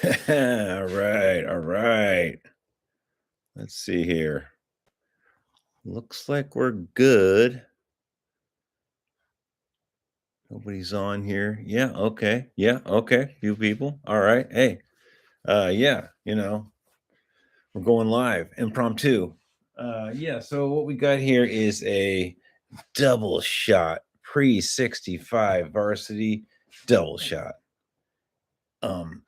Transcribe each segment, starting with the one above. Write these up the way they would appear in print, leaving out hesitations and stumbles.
All right, all right. Let's see here. Looks like we're good. Nobody's on here. Yeah, okay. Yeah, okay. Few people. All right. Hey, yeah, we're going live, impromptu. Yeah, so what we got here is a double shot pre 65 varsity double shot. Um,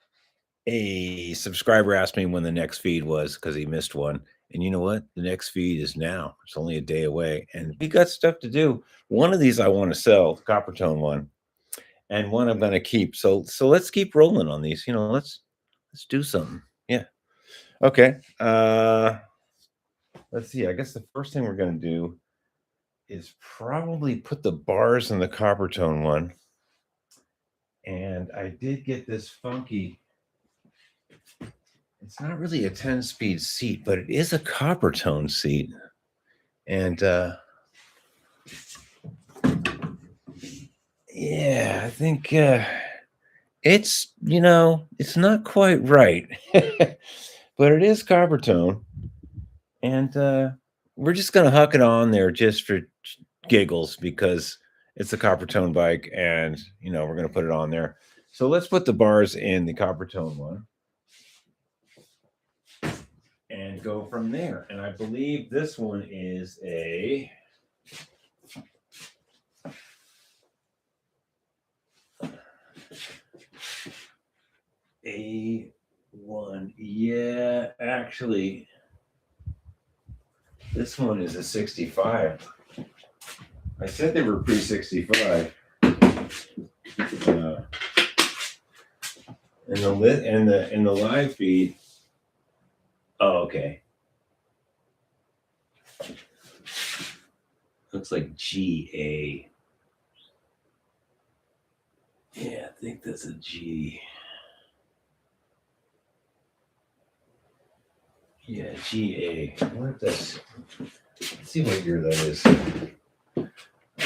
a subscriber asked me when the next feed was because he missed one. And you know what? The next feed is now. It's only a day away. And we got stuff to do. One of these I want to sell, the copper tone one, and one I'm gonna keep. So let's keep rolling on these. Let's do something. Yeah. Okay. Let's see. I guess the first thing we're gonna do is probably put the bars in the copper tone one. And I did get this funky. It's not really a 10-speed seat, but it is a copper tone seat. And yeah, I think it's not quite right. But it is copper tone. And we're just gonna huck it on there just for giggles because it's a copper tone bike, and we're gonna put it on there. So let's put the bars in the copper tone one and go from there. And I believe this one is A1. Yeah, actually, this one is a 65. I said they were pre-65. In the live feed. Oh, okay. Looks like GA. Yeah, I think that's a G. Yeah, GA. Let's see what year that is.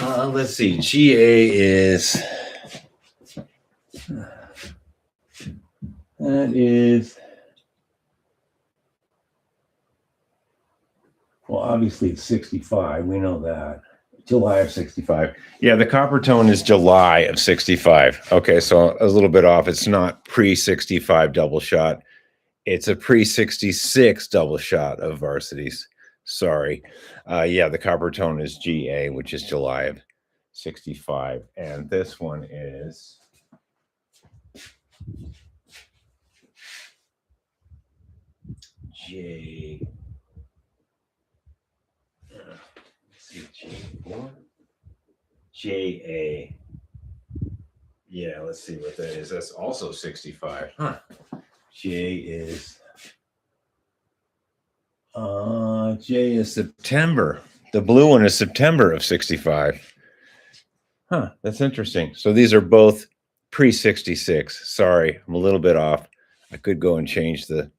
Let's see. GA is. That is. Well, obviously it's 65. We know that. July of 65. Yeah, the copper tone is July of 65. Okay, so a little bit off. It's not pre-65 double shot. It's a pre-66 double shot of Varsities. Sorry. Yeah, the copper tone is GA, which is July of 65. And this one is J. Let's see, J4? JA. Yeah, let's see what that is. That's also 65. Huh. J is September. The blue one is September of 65. Huh, that's interesting. So these are both pre-66. Sorry, I'm a little bit off. I could go and change the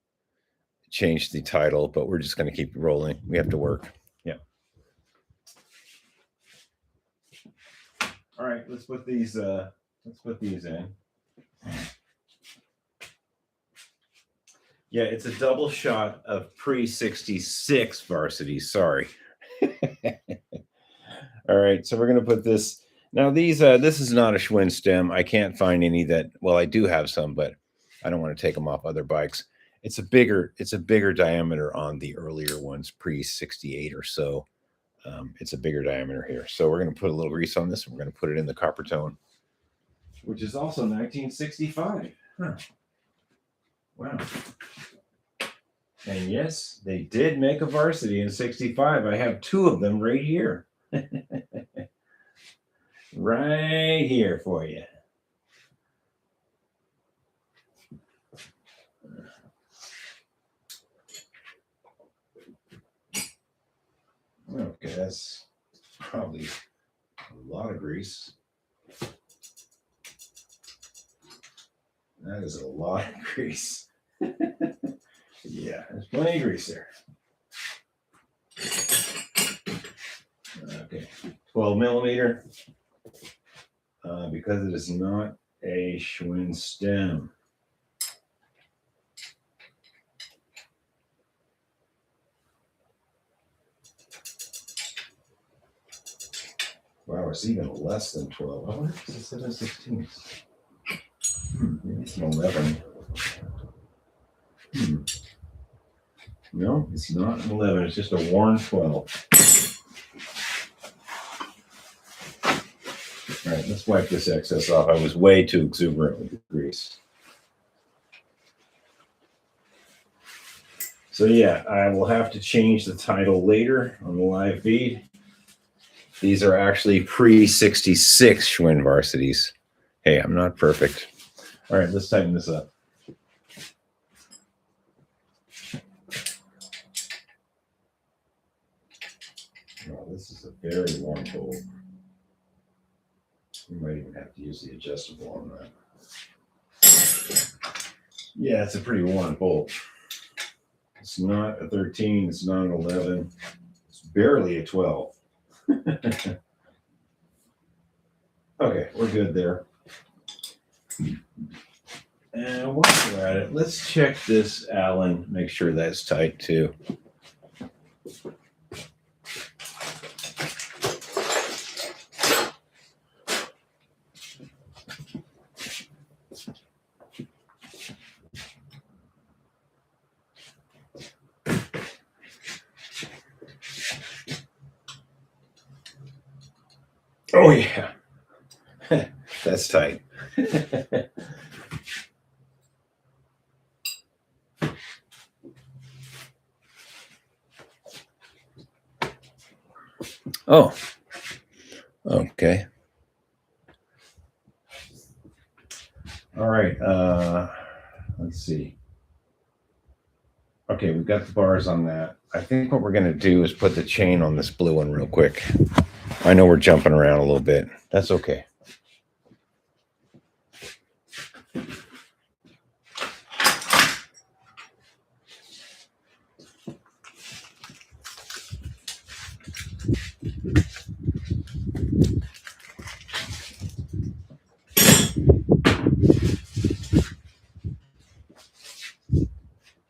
title, but we're just going to keep rolling. We have to work. Yeah. All right, let's put these in. Yeah, it's a double shot of pre-66 varsity. Sorry. All right, so we're going to put this. Now these this is not a Schwinn stem. I can't find any that, well, I do have some, but I don't want to take them off other bikes. It's a bigger diameter on the earlier ones, pre-68 or so. It's a bigger diameter here. So we're going to put a little grease on this, and we're going to put it in the copper tone, which is also 1965. Huh. Wow. And yes, they did make a varsity in 65. I have two of them right here. Right here for you. Okay, that's probably a lot of grease. That is a lot of grease. Yeah, there's plenty of grease there. Okay, 12 millimeter. Because it is not a Schwinn stem. Wow, it's even less than 12. I wonder if it's 7/16. Maybe it's an 11. No, it's not an 11. It's just a worn 12. All right, let's wipe this excess off. I was way too exuberant with the grease. So yeah, I will have to change the title later on the live feed. These are actually pre-66 Schwinn Varsitys. Hey, I'm not perfect. All right, let's tighten this up. Oh, this is a very warm bolt. We might even have to use the adjustable on that. Yeah, it's a pretty worn bolt. It's not a 13, it's not an 11, it's barely a 12. Okay, we're good there. And while we're at it, let's check this Allen, make sure that's tight too. Oh yeah, that's tight. Oh, okay. All right, let's see. Okay, we've got the bars on that. I think what we're going to do is put the chain on this blue one real quick. I know we're jumping around a little bit. That's okay.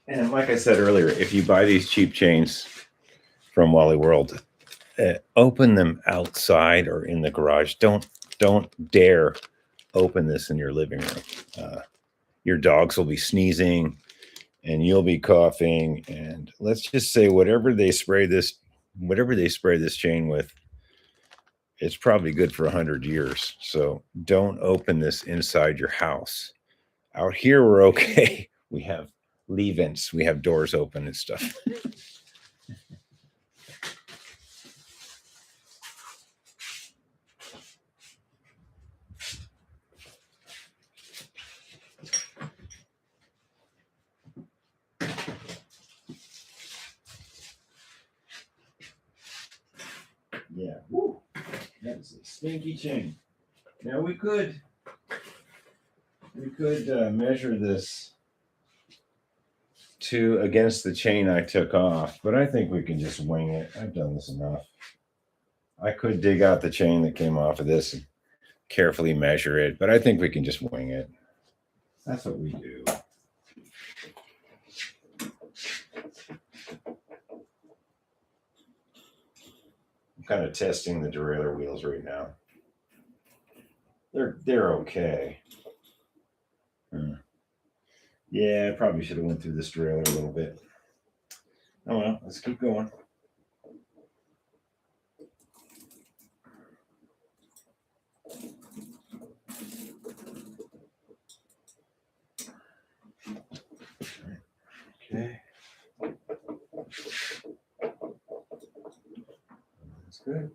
And like I said earlier, if you buy these cheap chains from Wally World, open them outside or in the garage. Don't dare open this in your living room. Your dogs will be sneezing and you'll be coughing. And let's just say whatever they spray this chain with, it's probably good for 100 years. So don't open this inside your house. Out here, we're okay. We have leave-ins. We have doors open and stuff. Yeah. Woo. That's a stinky chain. Now we could measure this against the chain I took off, but I think we can just wing it. I've done this enough. I could dig out the chain that came off of this and carefully measure it, but I think we can just wing it. That's what we do. I'm kind of testing the derailleur wheels right now. They're okay. Yeah, I probably should have went through this derailleur a little bit. Oh well, let's keep going. Okay. That's good.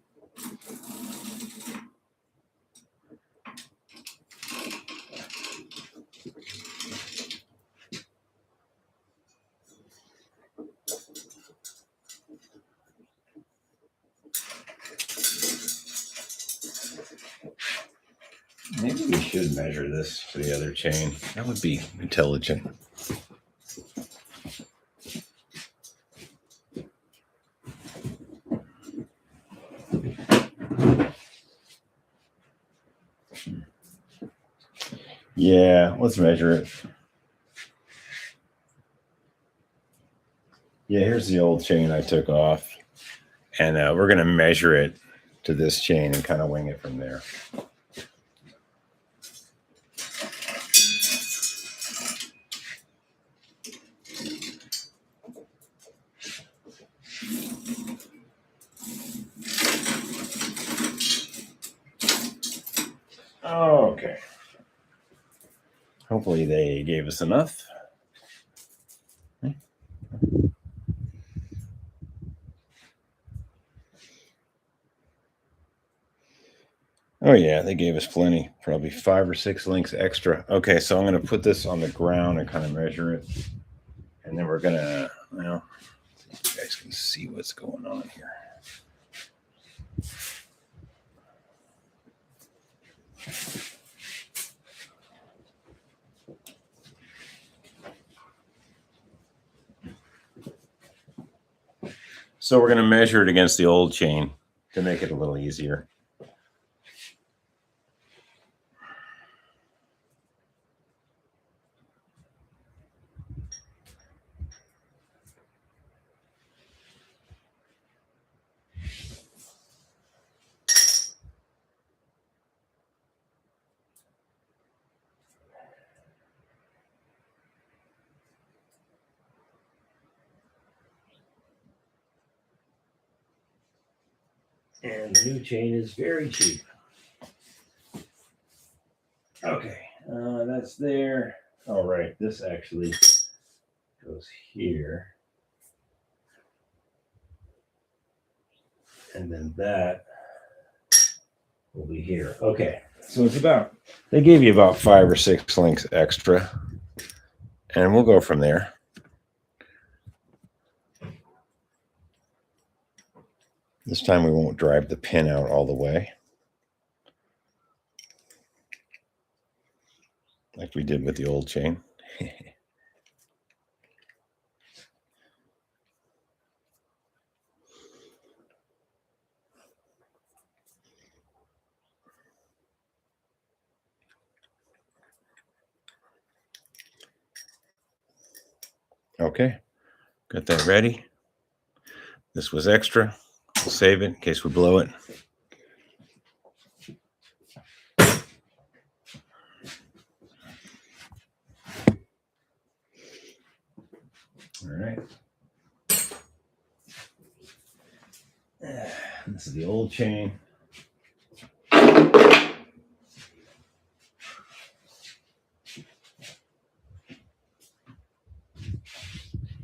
Maybe we should measure this for the other chain. That would be intelligent. Yeah, let's measure it. Yeah, here's the old chain I took off. And we're going to measure it to this chain and kind of wing it from there. Okay. Hopefully they gave us enough. Oh yeah, they gave us plenty, probably 5 or 6 links extra. Okay, so I'm going to put this on the ground and kind of measure it. And then we're going to, well, you guys can see what's going on here. So we're going to measure it against the old chain to make it a little easier. And the new chain is very cheap. Okay, that's there. All right, this actually goes here. And then that will be here. Okay, so it's about, they gave you about 5 or 6 links extra. And we'll go from there. This time we won't drive the pin out all the way, like we did with the old chain. Okay, got that ready. This was extra. We'll save it in case we blow it. All right. This is the old chain.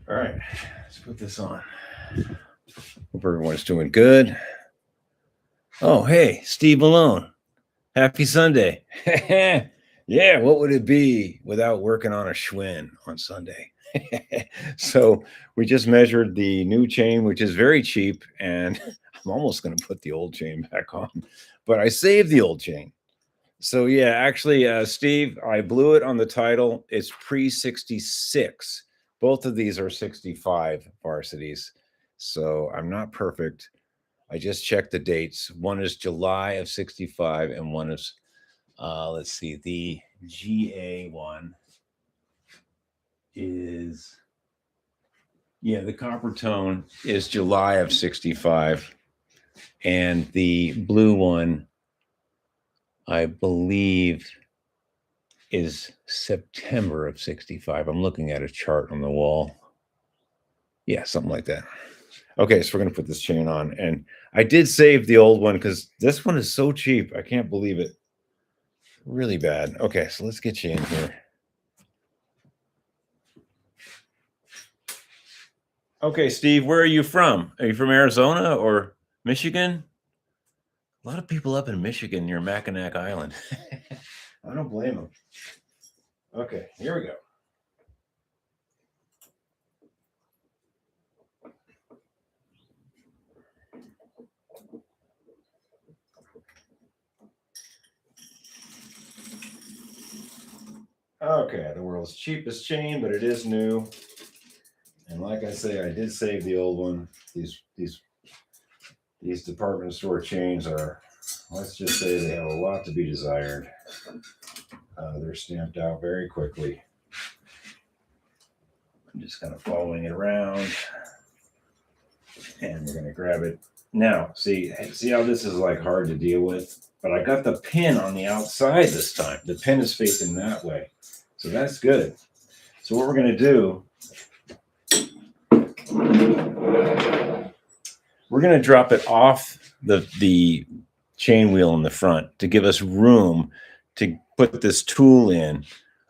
All right, let's put this on. Hope everyone's doing good. Oh, hey, Steve Malone. Happy Sunday. Yeah, what would it be without working on a Schwinn on Sunday? So we just measured the new chain, which is very cheap, and I'm almost going to put the old chain back on, but I saved the old chain. So yeah, actually, Steve, I blew it on the title. It's pre-66. Both of these are 65 Varsitys. So I'm not perfect. I just checked the dates. One is July of 65 and one is, let's see, the GA one is, yeah, the copper tone is July of 65. And the blue one, I believe, is September of 65. I'm looking at a chart on the wall. Yeah, something like that. Okay, so we're going to put this chain on. And I did save the old one because this one is so cheap. I can't believe it. Really bad. Okay, so let's get you in here. Okay, Steve, where are you from? Are you from Arizona or Michigan? A lot of people up in Michigan near Mackinac Island. I don't blame them. Okay, here we go. Okay, the world's cheapest chain, but it is new. And like I say, I did save the old one. These department store chains are, let's just say, they have a lot to be desired. They're stamped out very quickly. I'm just kind of following it around, and we're going to grab it Now, see how this is like hard to deal with? But I got the pin on the outside this time. The pin is facing that way. So that's good. So what we're going to do, we're going to drop it off the chain wheel in the front to give us room to put this tool in.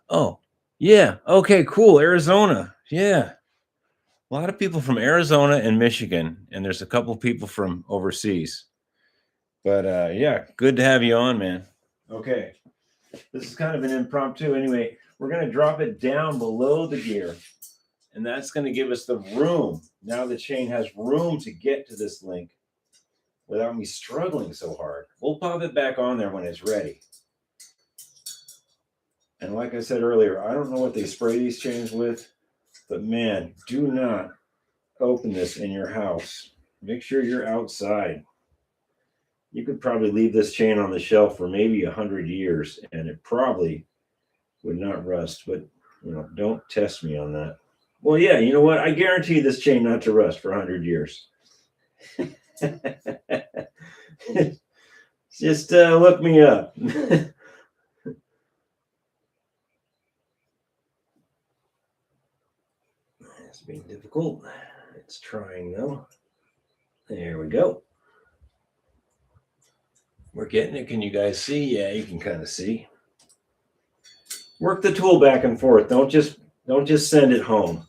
Oh, yeah. Okay, cool. Arizona. Yeah. A lot of people from Arizona and Michigan, and there's a couple people from overseas. But yeah, good to have you on, man. Okay. This is kind of an impromptu. Anyway, we're going to drop it down below the gear, and that's going to give us the room. Now the chain has room to get to this link without me struggling so hard. We'll pop it back on there when it's ready. And like I said earlier, I don't know what they spray these chains with, but man, do not open this in your house. Make sure you're outside. You could probably leave this chain on the shelf for maybe 100 years and it probably would not rust, but don't test me on that. Well, yeah, you know what? I guarantee this chain not to rust for 100 years. Just look me up. It's being difficult. It's trying though. There we go. We're getting it. Can you guys see? Yeah, you can kind of see. Work the tool back and forth. Don't just send it home.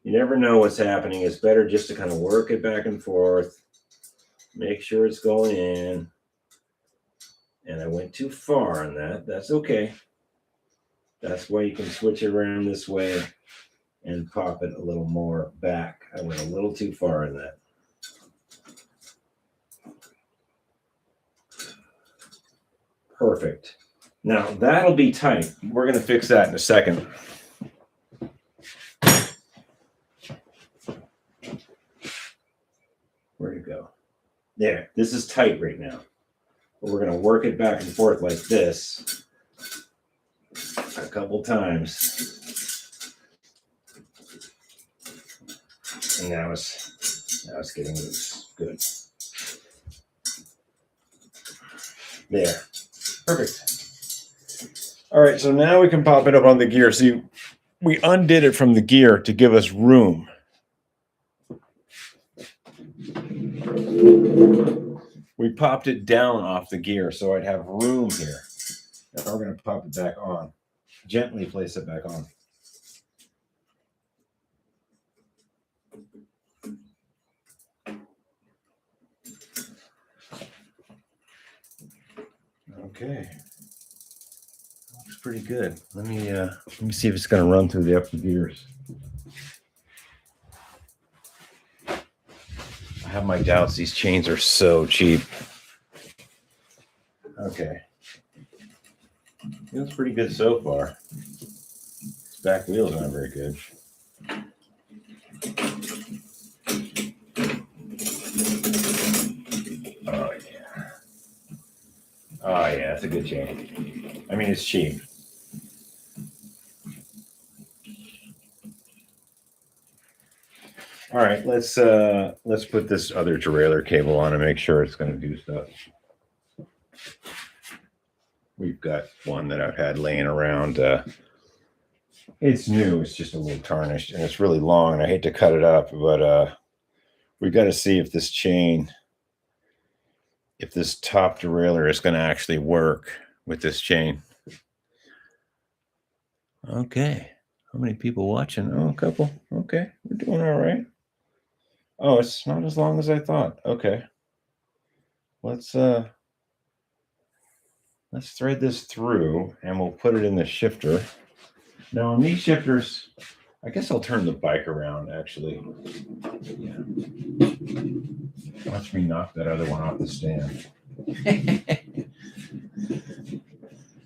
You never know what's happening. It's better just to kind of work it back and forth. Make sure it's going in. And I went too far on that. That's okay. That's why you can switch it around this way and pop it a little more back. I went a little too far in that. Perfect. Now that'll be tight. We're going to fix that in a second. Where'd it go? There. This is tight right now. But we're going to work it back and forth like this a couple times. And now it's getting loose. Good. There. Perfect. All right, so now we can pop it up on the gear. See, we undid it from the gear to give us room. We popped it down off the gear so I'd have room here. Now we're going to pop it back on. Gently place it back on. Okay. Looks pretty good. Let me see if it's going to run through the upper gears. I have my doubts. These chains are so cheap. Okay. Feels pretty good so far. This back wheel's not very good. Oh yeah. Oh yeah, it's a good chain. I mean, it's cheap. All right, let's put this other derailleur cable on and make sure it's going to do stuff. We've got one that I've had laying around. It's new. It's just a little tarnished, and it's really long, and I hate to cut it up, but we got to see if this chain, if this top derailleur is going to actually work with this chain. Okay. How many people watching? Oh, a couple. Okay. We're doing all right. Oh, it's not as long as I thought. Okay. Let's thread this through and we'll put it in the shifter. Now on these shifters, I guess I'll turn the bike around actually. Yeah. Watch me knock that other one off the stand.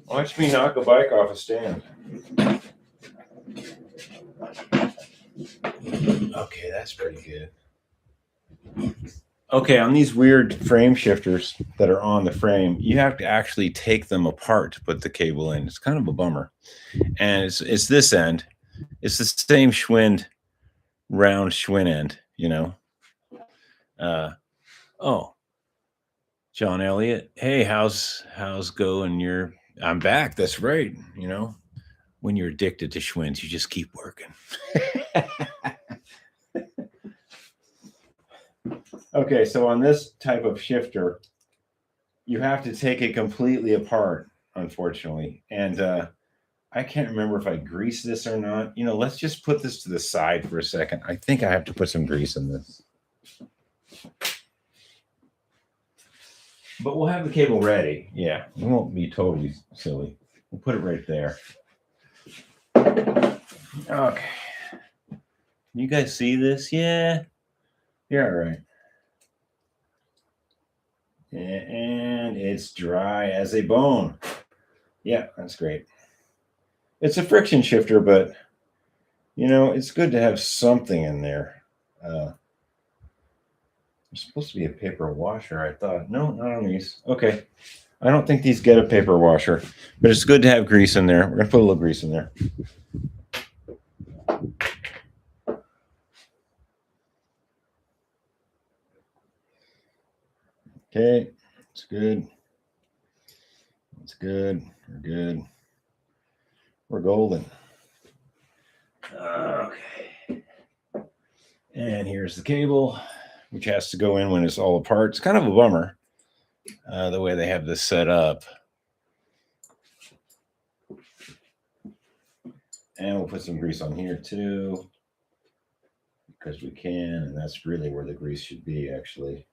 Watch me knock a bike off a stand. Okay, that's pretty good. Okay, on these weird frame shifters that are on the frame, you have to actually take them apart to put the cable in. It's kind of a bummer. And it's this end. It's the same Schwinn, round Schwinn end, you know. Oh, John Elliott. Hey, how's going? I'm back. That's right. When you're addicted to Schwinn's, you just keep working. Okay, so on this type of shifter, you have to take it completely apart, unfortunately. And I can't remember if I greased this or not. Let's just put this to the side for a second. I think I have to put some grease in this. But we'll have the cable ready. Yeah, it won't be totally silly. We'll put it right there. Okay. You guys see this? Yeah. You're all right. And it's dry as a bone. Yeah, that's great. It's a friction shifter, but it's good to have something in there. There's supposed to be a paper washer, I thought. No, not on these. Okay. I don't think these get a paper washer, but it's good to have grease in there. We're going to put a little grease in there. Okay. It's good. It's good. We're good. We're golden. Okay. And here's the cable, which has to go in when it's all apart. It's kind of a bummer, the way they have this set up. And we'll put some grease on here too, because we can. And that's really where the grease should be, actually,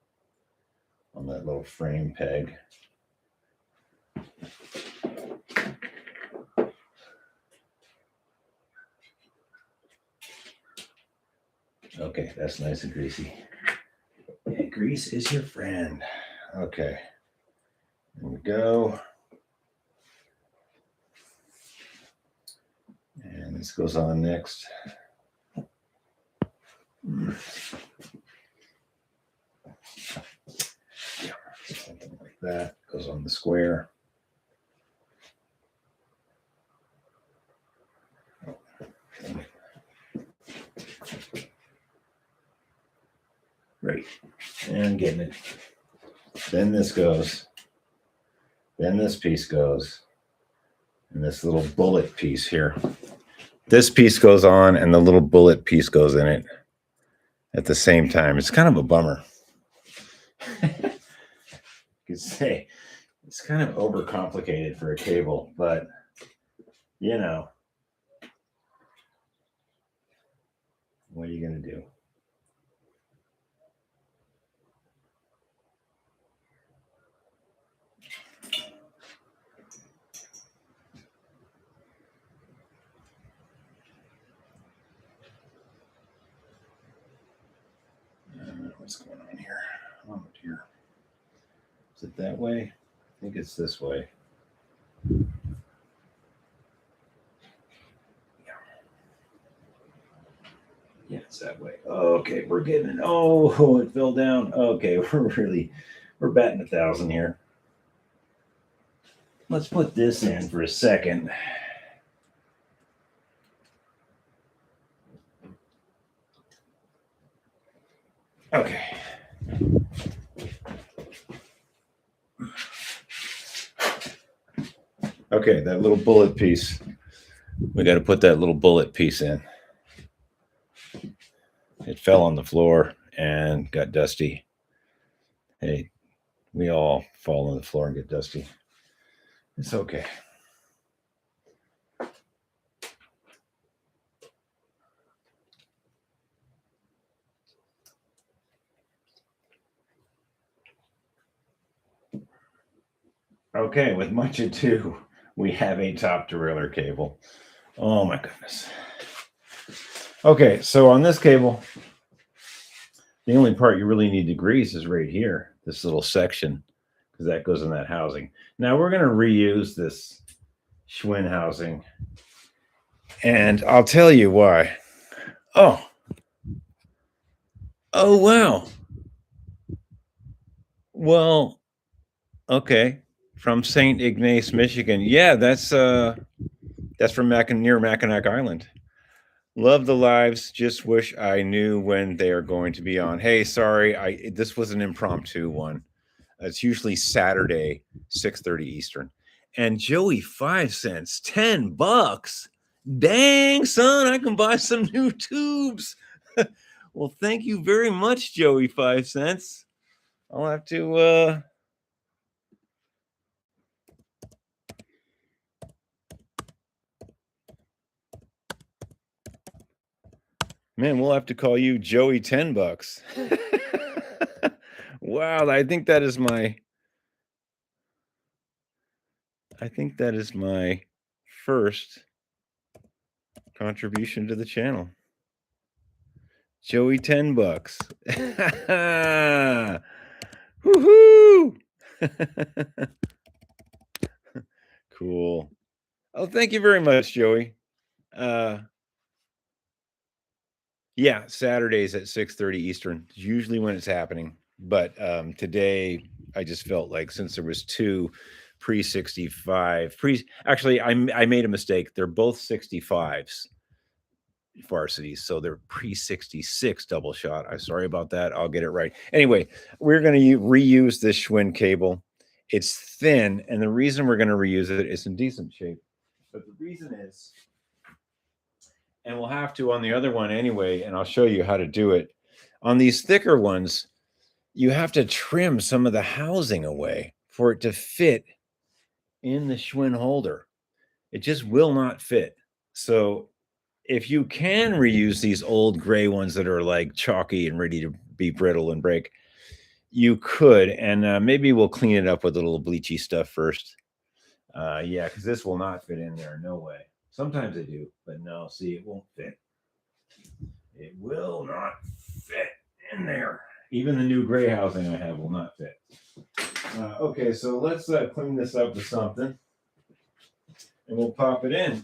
on that little frame peg. Okay, that's nice and greasy. Yeah, grease is your friend. Okay, there we go. And this goes on next. Yeah, something like that goes on the square. Right, and getting it. Then this goes. Then this piece goes. And this little bullet piece here. This piece goes on, and the little bullet piece goes in it at the same time. It's kind of a bummer. You could say it's kind of overcomplicated for a cable, but what are you going to do? What's going on here? Oh dear. Is it that way? I think it's this way. Yeah, it's that way. Okay, we're getting it. Oh, it fell down. Okay, we're batting 1,000 here. Let's put this in for a second. Okay. Okay, that little bullet piece. We got to put that little bullet piece in. It fell on the floor and got dusty. Hey, we all fall on the floor and get dusty. It's okay. Okay, with much ado, we have a top derailleur cable. Oh my goodness. Okay, so on this cable, the only part you really need to grease is right here, this little section, because that goes in that housing. Now we're going to reuse this Schwinn housing, and I'll tell you why. Oh wow. Well, okay, from St. Ignace, Michigan. Yeah, that's from near Mackinac Island. Love the lives. Just wish I knew when they are going to be on. Hey, sorry, this was an impromptu one. It's usually Saturday, 6:30 Eastern. And Joey 5 cents, $10. Dang, son, I can buy some new tubes. Well, thank you very much, Joey 5 cents. I'll have to man, we'll have to call you Joey $10. Wow, I think that is my first contribution to the channel. Joey $10. Woohoo! Cool. Oh, thank you very much, Joey. Yeah, Saturdays at 6:30 Eastern is usually when it's happening. But today I just felt like since there was two pre-65, actually I made a mistake. They're both 65s varsities, so they're pre-66 double shot. I'm sorry about that. I'll get it right. Anyway, we're going to reuse this Schwinn cable. It's thin, and the reason we're going to reuse it is in decent shape. But the reason is, and we'll have to on the other one anyway, and I'll show you how to do it. On these thicker ones, you have to trim some of the housing away for it to fit in the Schwinn holder. It just will not fit. So if you can reuse these old gray ones that are like chalky and ready to be brittle and break, you could. And maybe we'll clean it up with a little bleachy stuff first. Yeah, because this will not fit in there. No way. Sometimes they do, but no, see, it won't fit. It will not fit in there. Even the new gray housing I have will not fit. Okay, so let's clean this up with something. And we'll pop it in.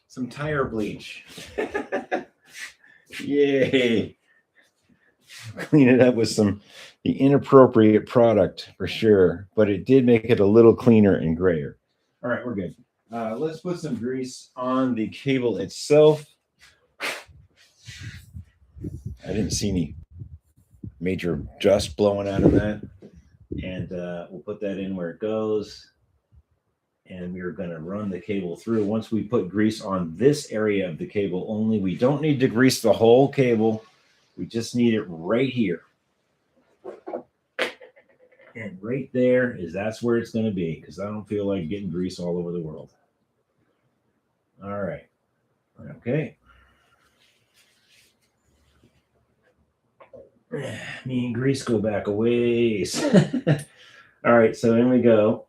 Some tire bleach. Yay. Clean it up with the inappropriate product for sure, but it did make it a little cleaner and grayer. All right, we're good. Let's put some grease on the cable itself. I didn't see any major dust blowing out of that. And we'll put that in where it goes. And we're going to run the cable through. Once we put grease on this area of the cable only, we don't need to grease the whole cable. We just need it right here. And right there that's where it's going to be, because I don't feel like getting grease all over the world. All right. Okay. Me and grease go back a ways. All right, so in we go.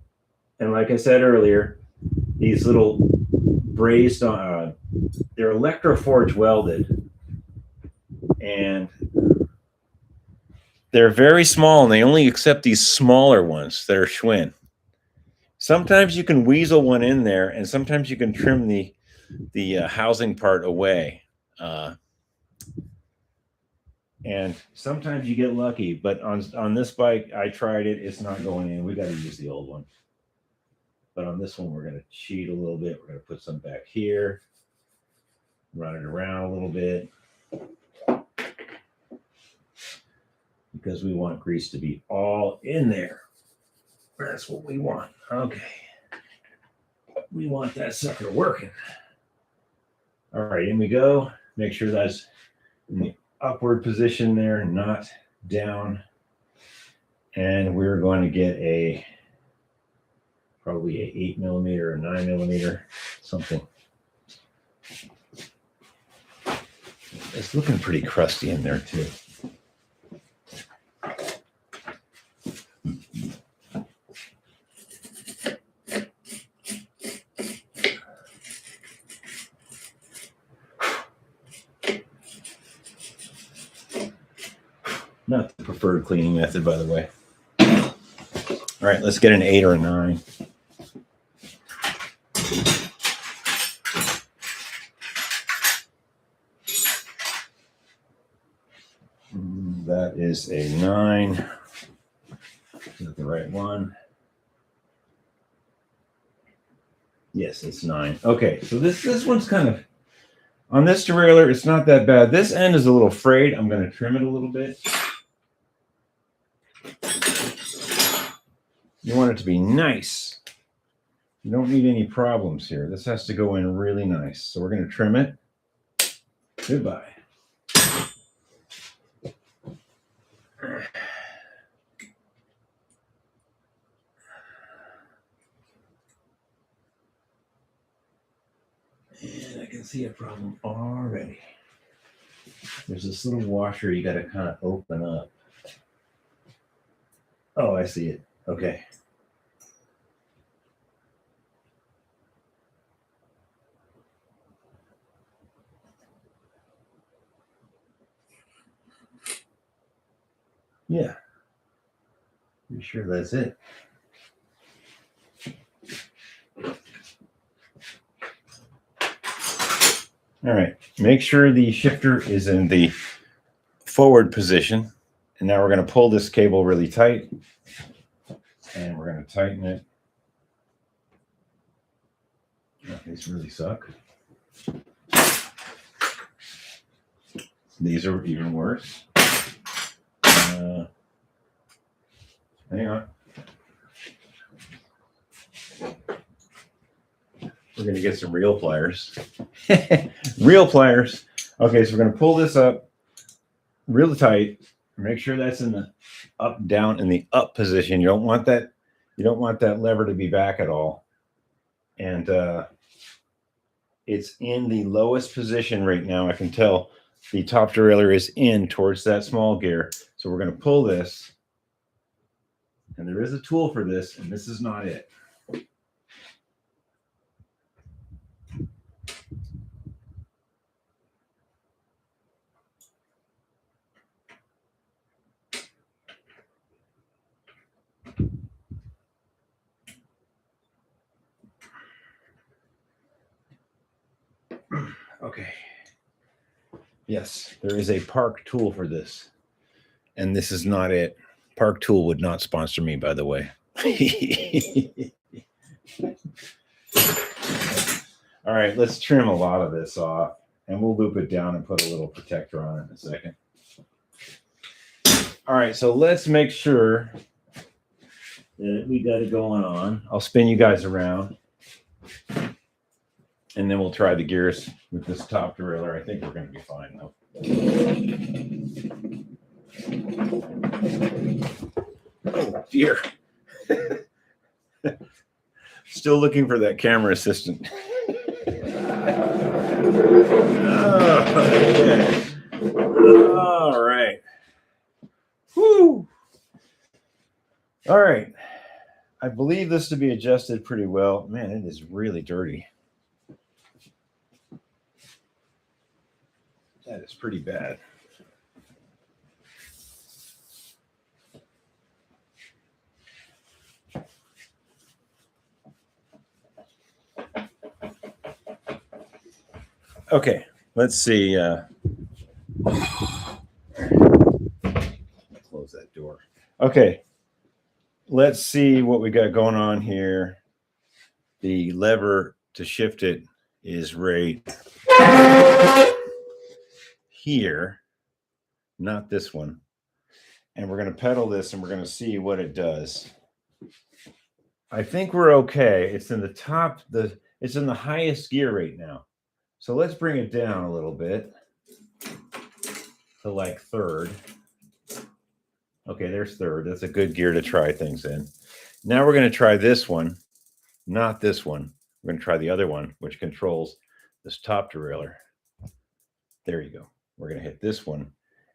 And like I said earlier, these little brazed, they're electroforge welded. And they're very small, and they only accept these smaller ones that are Schwinn. Sometimes you can weasel one in there, and sometimes you can trim the housing part away. And sometimes you get lucky, but on this bike, I tried it. It's not going in. We got to use the old one. But on this one, we're going to cheat a little bit. We're going to put some back here, run it around a little bit, because we want grease to be all in there. That's what we want. Okay. We want that sucker working. All right, in we go. Make sure that's in the upward position there, not down. And we're going to get probably a 8mm or 9mm, something. It's looking pretty crusty in there too. Not the preferred cleaning method, by the way. All right, let's get an 8 or a 9. That is a 9. Is that the right one? Yes, it's 9. Okay, so this one's kind of, on this derailleur, it's not that bad. This end is a little frayed. I'm going to trim it a little bit. You want it to be nice. You don't need any problems here. This has to go in really nice. So we're going to trim it. Goodbye. And I can see a problem already. There's this little washer you got to kind of open up. Oh, I see it. Okay. Yeah. Pretty sure that's it. All right. Make sure the shifter is in the forward position. And now we're going to pull this cable really tight. And we're going to tighten it. Oh, these really suck. These are even worse. Hang on. We're going to get some real pliers. Real pliers. Okay, so we're going to pull this up really tight. Make sure that's in the up, down, in the up position. You don't want that. You don't want that lever to be back at all. And it's in the lowest position right now. I can tell the top derailleur is in towards that small gear. So we're going to pull this. And there is a tool for this, and this is not it. Okay. Yes, there is a Park tool for this. And this is not it. Park Tool would not sponsor me, by the way. All right, let's trim a lot of this off. And we'll loop it down and put a little protector on it in a second. All right, so let's make sure that we got it going on. I'll spin you guys around. And then we'll try the gears with this top derailleur. I think we're going to be fine, though. Oh, dear. Still looking for that camera assistant. Okay. All right. Whew. All right. I believe this to be adjusted pretty well. Man, it is really dirty. That is pretty bad. Okay, let's see. Close that door. Okay, let's see what we got going on here. The lever to shift it is right here, not this one. And we're going to pedal this and we're going to see what it does. I think we're okay. It's in the top, it's in the highest gear right now. So let's bring it down a little bit to like third. Okay, there's third. That's a good gear to try things in. Now we're going to try this one, not this one. We're going to try the other one, which controls this top derailleur. There you go. We're going to hit this one,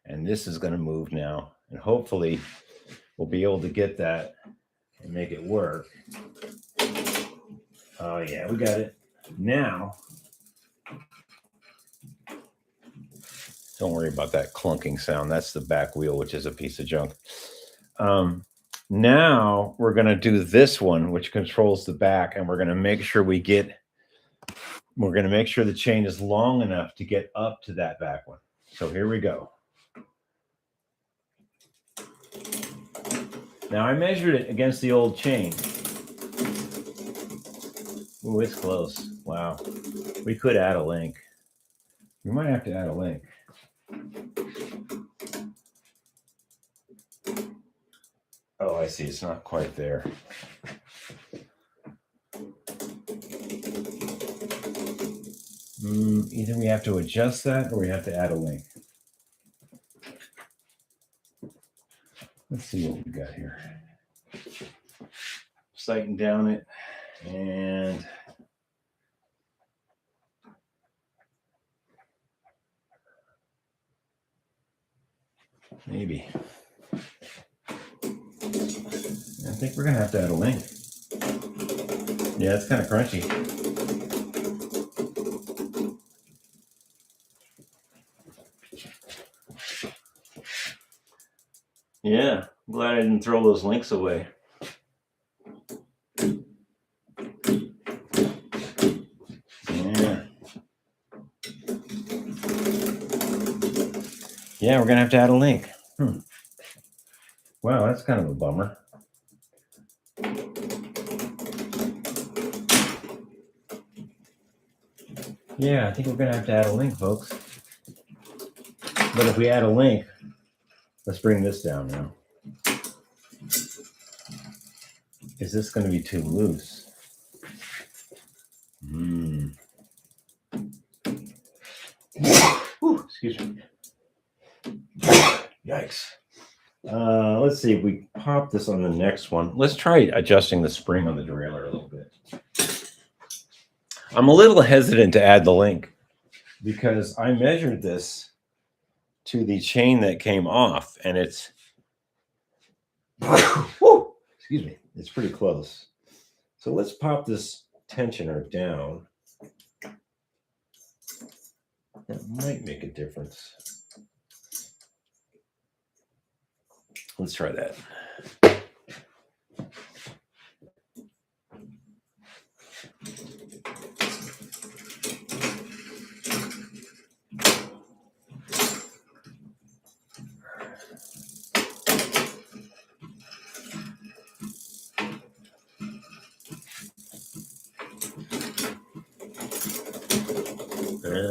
and this is going to move now. And hopefully we'll be able to get that and make it work. Oh, yeah, we got it. Now, don't worry about that clunking sound. That's the back wheel, which is a piece of junk. Now we're going to do this one, which controls the back, and we're going to make sure we're going to make sure the chain is long enough to get up to that back one. So here we go. Now I measured it against the old chain. Ooh, it's close. Wow. We could add a link. We might have to add a link. Oh, I see. It's not quite there. Either we have to adjust that or we have to add a link. Let's see what we got here. Sighting down it, and maybe. I think we're gonna have to add a link. Yeah, it's kind of crunchy. Yeah, I'm glad I didn't throw those links away. Yeah, we're gonna have to add a link. Wow, that's kind of a bummer. Yeah, I think we're gonna have to add a link, folks. But if we add a link, let's bring this down now. Is this going to be too loose? Ooh, excuse me. Yikes. Let's see if we pop this on the next one. Let's try adjusting the spring on the derailleur a little bit. I'm a little hesitant to add the link because I measured this to the chain that came off, and it's excuse me, it's pretty close. So let's pop this tensioner down. That might make a difference. Let's try that.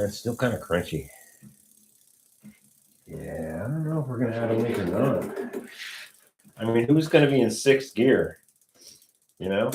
It's still kind of crunchy. Yeah, I don't know if we're going to add a link or not. I mean, who's going to be in sixth gear? You know?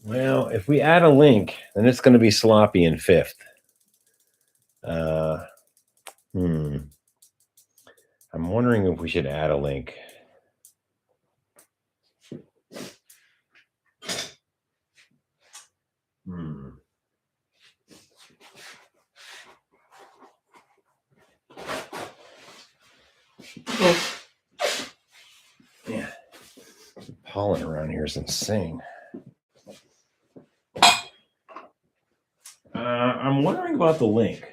Well, if we add a link, then it's going to be sloppy in fifth. I'm wondering if we should add a link. Yeah, the pollen around here is insane. I'm wondering about the link.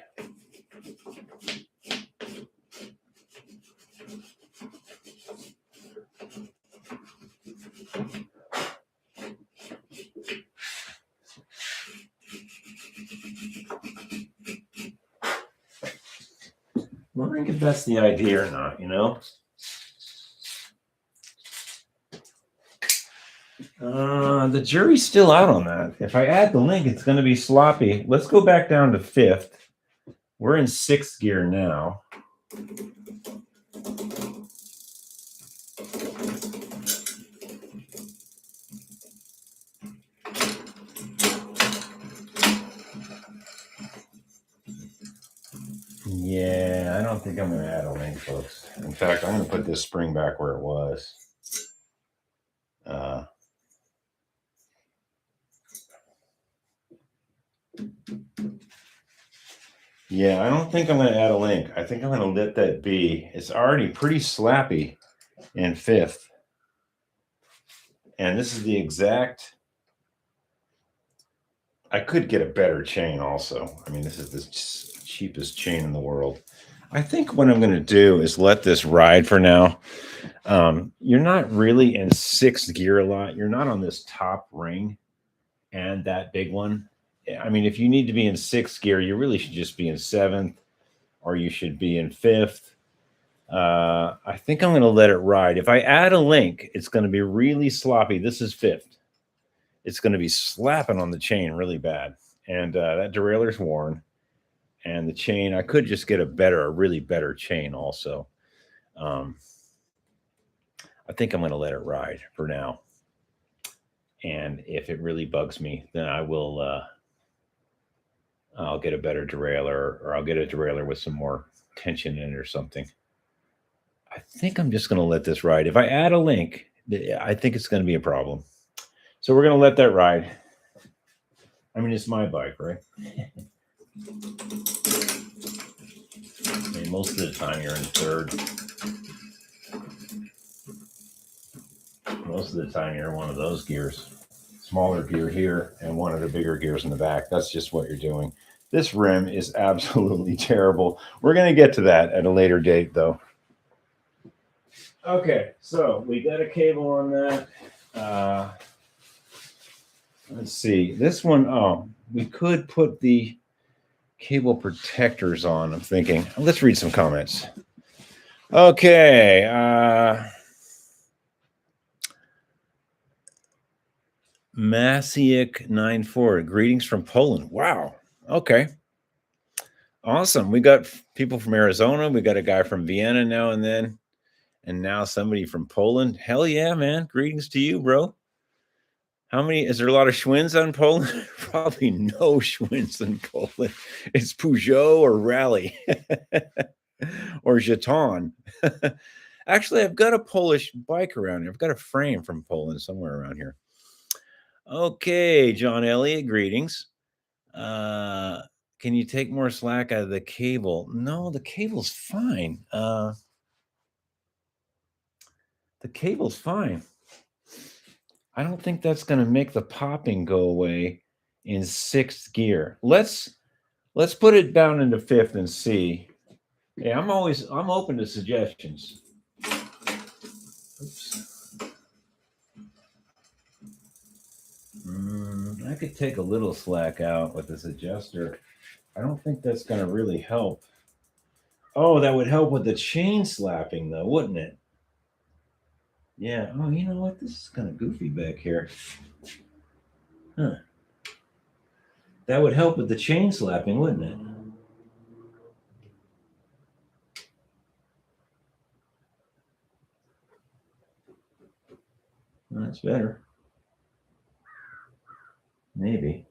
Wondering if that's the idea or not, you know? The jury's still out on that. If I add the link, it's going to be sloppy. Let's go back down to fifth. We're in sixth gear now. Yeah, I don't think I'm going to add a link, folks. In fact, I'm going to put this spring back where it was. Yeah, I don't think I'm going to add a link. I think I'm going to let that be. It's already pretty slappy in fifth. And this is the exact... I could get a better chain also. I mean, this is the cheapest chain in the world. I think what I'm going to do is let this ride for now. You're not really in sixth gear a lot. You're not on this top ring and that big one. I mean, if you need to be in sixth gear, you really should just be in seventh, or you should be in fifth. I think I'm going to let it ride. If I add a link, it's going to be really sloppy. This is fifth. It's going to be slapping on the chain really bad. And that derailleur's worn. And the chain, I could just get a really better chain also. I think I'm going to let it ride for now. And if it really bugs me, then I'll get a better derailleur, or I'll get a derailleur with some more tension in it or something. I think I'm just going to let this ride. If I add a link, I think it's going to be a problem. So we're going to let that ride. I mean, it's my bike, right? I mean, most of the time you're in third. Most of the time you're in one of those gears. Smaller gear here and one of the bigger gears in the back. That's just what you're doing. This rim is absolutely terrible. We're going to get to that at a later date, though. Okay, so we got a cable on that. Let's see. This one, oh, we could put the cable protectors on, I'm thinking. Let's read some comments. Okay. Masiak94, greetings from Poland. Wow. Okay. Awesome. We got people from Arizona. We got a guy from Vienna now and then. And now somebody from Poland. Hell yeah, man. Greetings to you, bro. How many? Is there a lot of Schwinns on Poland? Probably no Schwinns in Poland. It's Peugeot or Rally or Jeton. Actually, I've got a Polish bike around here. I've got a frame from Poland somewhere around here. Okay, John Elliott, greetings. Can you take more slack out of the cable? No, the cable's fine. The cable's fine. I don't think that's going to make the popping go away in sixth gear. Let's put it down into fifth and see. Yeah, I'm open to suggestions. Oops. I could take a little slack out with this adjuster. I don't think that's going to really help. Oh, that would help with the chain slapping, though, wouldn't it? Yeah. Oh, you know what? This is kind of goofy back here. Huh. That would help with the chain slapping, wouldn't it? Well, that's better. Maybe.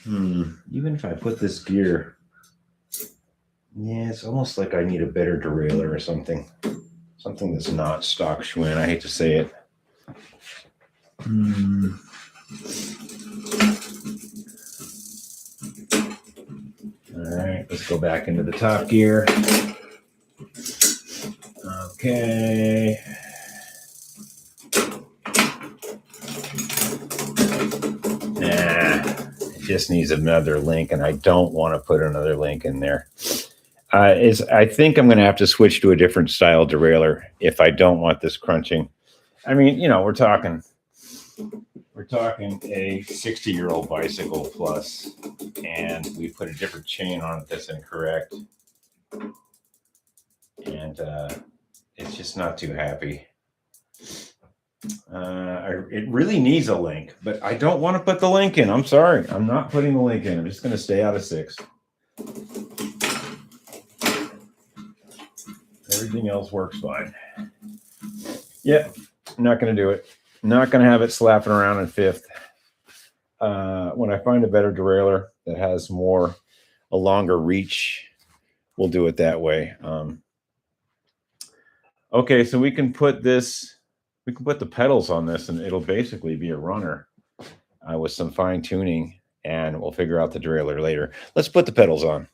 Even if I put this gear, yeah, it's almost like I need a better derailleur or something. Something that's not stock Schwinn. I hate to say it. All right, let's go back into the top gear. Okay. It just needs another link, and I don't want to put another link in there. I think I'm going to have to switch to a different style derailleur if I don't want this crunching. I mean, you know, we're talking a 60-year-old bicycle plus, and we put a different chain on it that's incorrect, and it's just not too happy. It really needs a link, but I don't want to put the link in. I'm sorry. I'm not putting the link in. I'm just going to stay out of sixth. Everything else works fine. Yeah, I'm not going to do it. Not going to have it slapping around in fifth. When I find a better derailleur that has a longer reach, we'll do it that way. Okay, so we can put the pedals on this, and it'll basically be a runner with some fine tuning, and we'll figure out the derailleur later. Let's put the pedals on.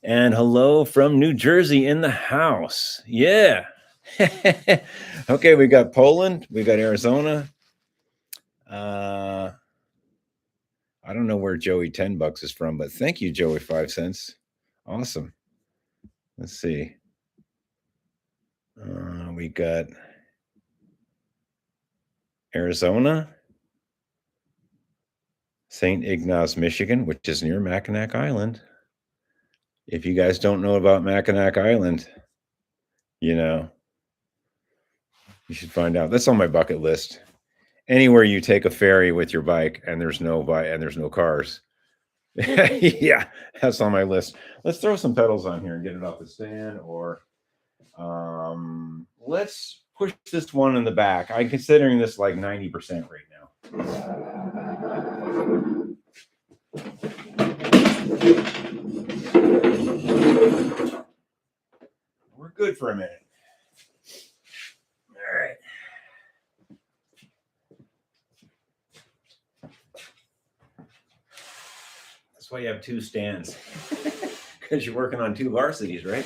And hello from New Jersey in the house. Yeah. Okay, we got Poland, we got Arizona. I don't know where Joey $10 is from, but thank you, Joey 5 cents. Awesome. Let's see. We got Arizona, St. Ignace, Michigan, which is near Mackinac Island. If you guys don't know about Mackinac Island, you know, you should find out. That's on my bucket list. Anywhere you take a ferry with your bike and there's no cars. Yeah, that's on my list. Let's throw some pedals on here and get it off the stand, or let's push this one in the back. I'm considering this like 90% right now. We're good for a minute. All right. That's why you have two stands, because you're working on two varsities, right?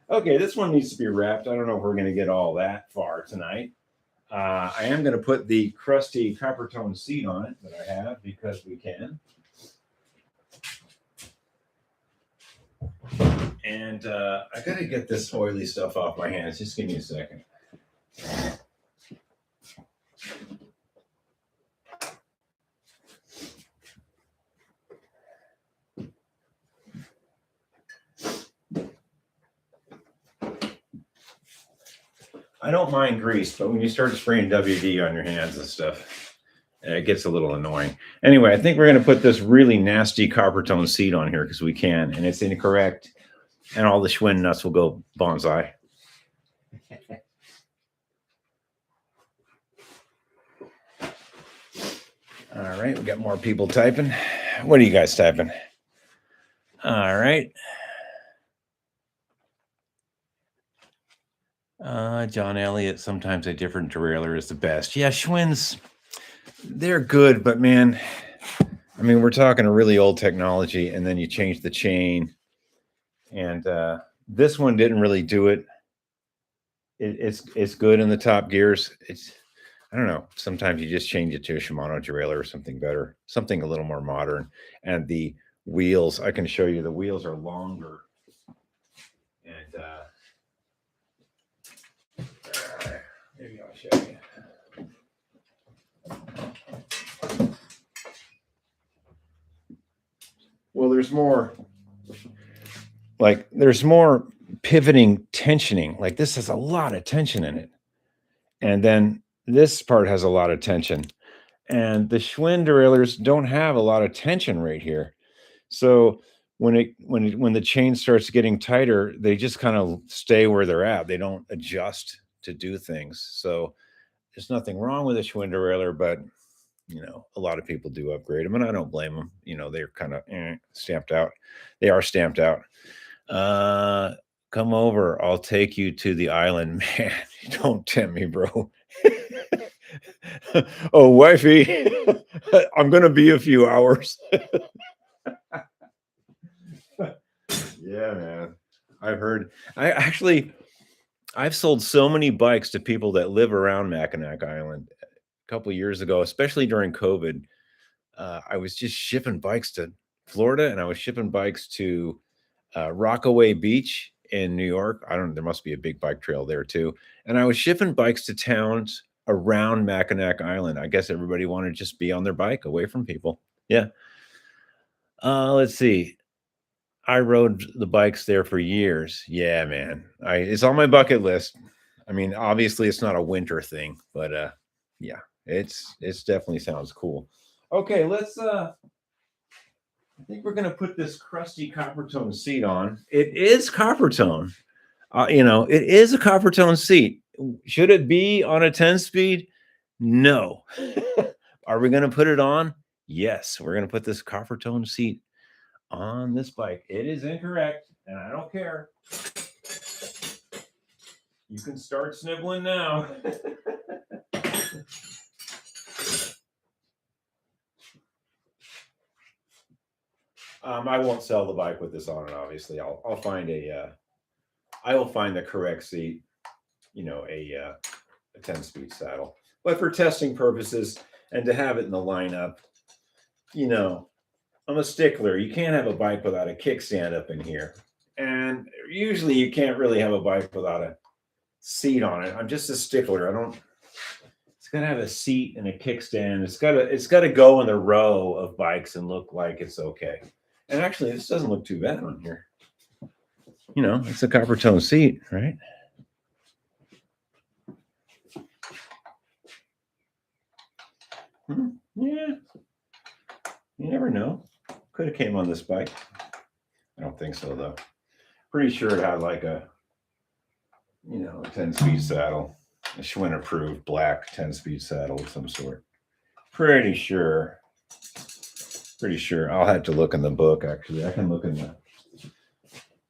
Okay, this one needs to be wrapped. I don't know if we're going to get all that far tonight. I am going to put the crusty copper tone seat on it that I have, because we can. And I got to get this oily stuff off my hands. Just give me a second. I don't mind grease, but when you start spraying WD on your hands and stuff, it gets a little annoying. Anyway, I think we're going to put this really nasty copper tone seat on here because we can, and it's incorrect, and all the Schwinn nuts will go bonsai. All right, we got more people typing. What are you guys typing? All right. John Elliott, sometimes a different derailleur is the best. Yeah, Schwinn's, they're good, but man, I mean, we're talking a really old technology, and then you change the chain, and this one didn't really do it. It's good in the top gears. I don't know. Sometimes you just change it to a Shimano derailleur or something better, something a little more modern. And the wheels, I can show you, the wheels are longer. And maybe I'll show you. Well, there's more pivoting, tensioning. Like this has a lot of tension in it. And then this part has a lot of tension. And the Schwinn derailleurs don't have a lot of tension right here. So when the chain starts getting tighter, they just kind of stay where they're at. They don't adjust to do things. So there's nothing wrong with a Schwinn derailleur, but a lot of people do upgrade them, and I don't blame them. They're kind of stamped out. They are stamped out. Come over. I'll take you to the island. Man, don't tempt me, bro. Oh, wifey, I'm going to be a few hours. Yeah, man. I've sold so many bikes to people that live around Mackinac Island. A couple of years ago, especially during COVID, I was just shipping bikes to Florida, and I was shipping bikes to Rockaway Beach in New York. There must be a big bike trail there too. And I was shipping bikes to towns around Mackinac Island. I guess everybody wanted to just be on their bike away from people. Yeah. Let's see. I rode the bikes there for years. Yeah, man. It's on my bucket list. I mean, obviously it's not a winter thing, but yeah, it's definitely sounds cool. Okay, let's I think we're gonna put this crusty copper tone seat on. It is copper tone. It is a copper tone seat. Should it be on a 10-speed? No. Are we gonna put it on? Yes, we're gonna put this copper tone seat on this bike. It is incorrect, and I don't care. You can start sniveling now. I won't sell the bike with this on it. Obviously, I'll find I will find the correct seat. A 10-speed saddle, but for testing purposes and to have it in the lineup, I'm a stickler. You can't have a bike without a kickstand up in here. And usually you can't really have a bike without a seat on it. I'm just a stickler. I don't, it's got to have a seat and a kickstand. It's got to go in the row of bikes and look like it's okay. And actually, this doesn't look too bad on here. You know, it's a copper tone seat, right? Yeah. You never know. Could have came on this bike. I don't think so, though. Pretty sure it had like a, you know, a 10-speed saddle. A Schwinn approved black 10-speed saddle of some sort. Pretty sure. Pretty sure. I'll have to look in the book, actually. I can look in the...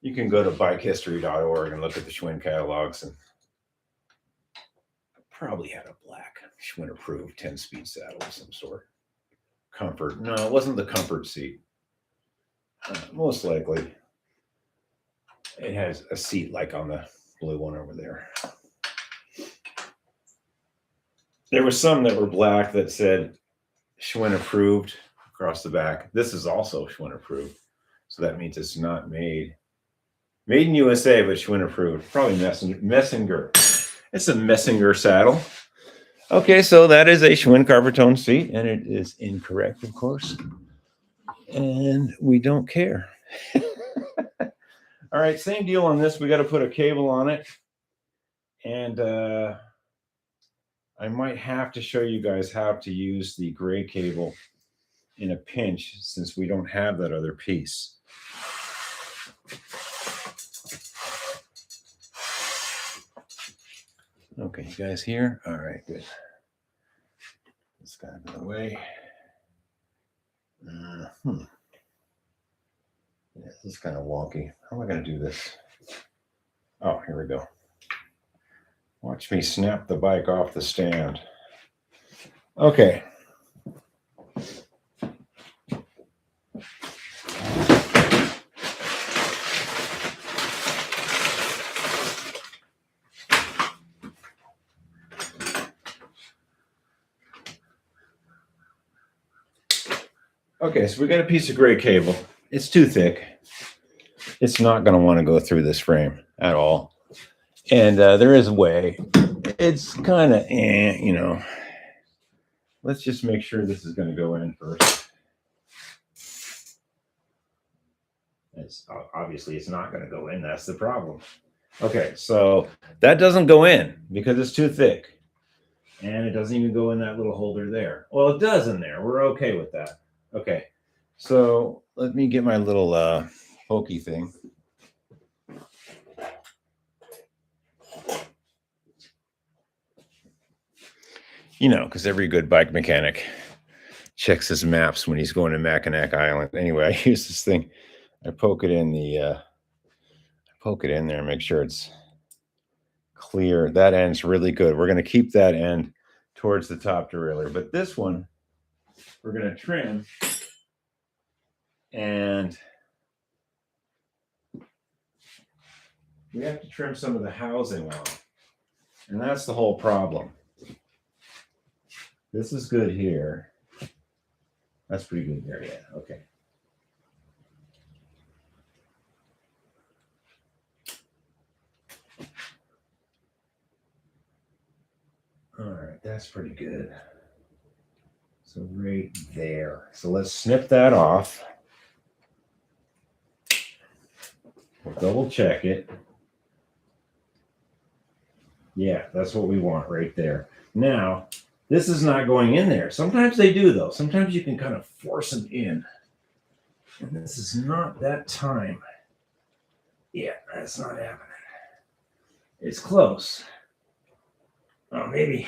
You can go to bikehistory.org and look at the Schwinn catalogs, and probably had a black Schwinn approved 10-speed saddle of some sort. Comfort. No, it wasn't the comfort seat. Most likely. It has a seat like on the blue one over there. There were some that were black that said Schwinn approved across the back. This is also Schwinn approved. So that means it's not made in USA, but Schwinn approved. Probably Messinger. It's a Messinger saddle. Okay, so that is a Schwinn copper tone seat, and it is incorrect, of course. And we don't care. All right, same deal on this. We got to put a cable on it. And I might have to show you guys how to use the gray cable in a pinch, since we don't have that other piece. Okay, you guys here? All right, good. This guy out of the way. Yeah, this is kind of wonky. How am I going to do this? Oh, here we go. Watch me snap the bike off the stand. Okay. Okay, so we got a piece of gray cable. It's too thick. It's not going to want to go through this frame at all. And there is a way. It's kind of, you know. Let's just make sure this is going to go in first. Obviously, it's not going to go in. That's the problem. Okay, so that doesn't go in because it's too thick. And it doesn't even go in that little holder there. Well, it does in there. We're okay with that. Okay, so let me get my little pokey thing. You know, because every good bike mechanic checks his maps when he's going to Mackinac Island. Anyway, I use this thing. I poke it in the, poke it in there and make sure it's clear. That end's really good. We're going to keep that end towards the top derailleur. But this one, we're going to trim. And we have to trim some of the housing off. And that's the whole problem. This is good here. That's pretty good there, yeah. Okay. All right, that's pretty good. So right there. So let's snip that off. We'll double check it. Yeah, that's what we want right there. Now, this is not going in there. Sometimes they do, though. Sometimes you can kind of force them in. And this is not that time. Yeah, that's not happening. It's close. Oh, maybe.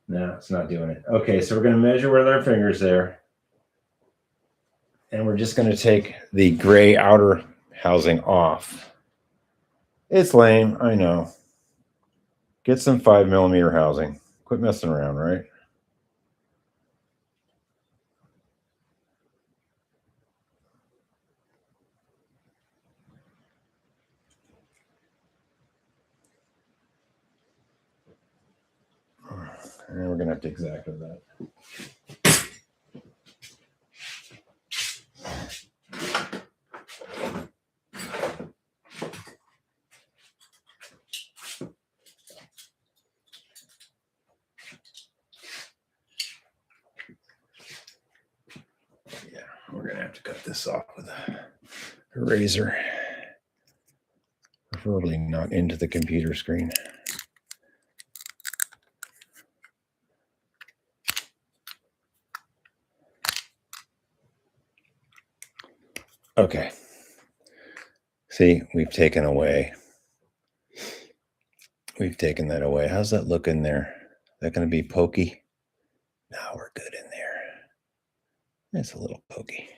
No, it's not doing it. Okay, so we're going to measure with our fingers there. And we're just going to take the gray outer housing off. It's lame, I know. Get some 5mm housing. Quit messing around, right? And we're going to have to exacto that. this off with a razor. Preferably not into the computer screen. Okay. See, we've taken that away. How's that look in there? Is that going to be pokey? No, we're good in there. It's a little pokey.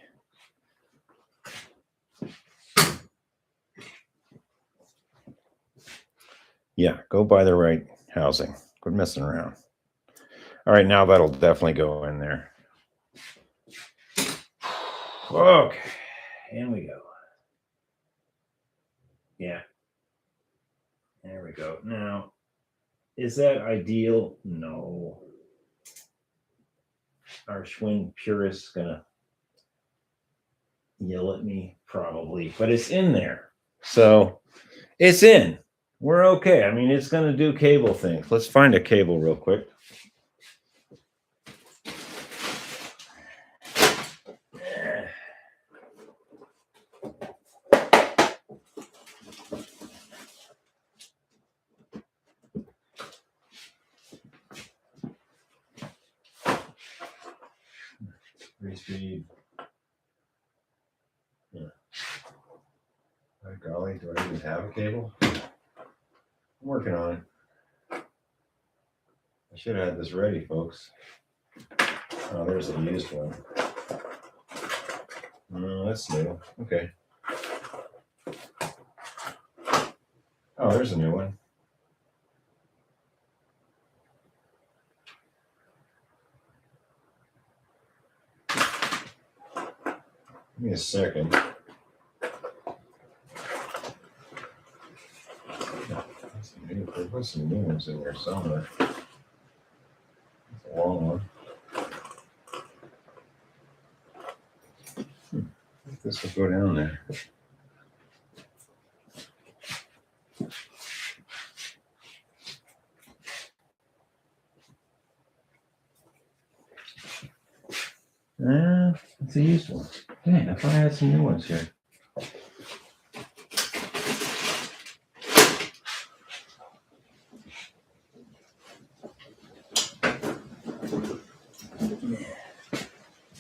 Yeah, go buy the right housing. Quit messing around. All right, now that'll definitely go in there. Okay, in we go. Yeah. There we go. Now, is that ideal? No. Our Schwinn purist's gonna yell at me, probably, but it's in there. So it's in. We're okay. I mean, it's gonna do cable things. Let's find a cable real quick. Speed. Yeah. My golly, do I even have a cable? I'm working on it. I should have had this ready, folks. Oh, there's a used one. Oh, that's new. Okay. Oh, there's a new one. Give me a second. There was some new ones in there somewhere. It's a long one. I think this will go down there. It's a used one. Dang, I thought I had some new ones here.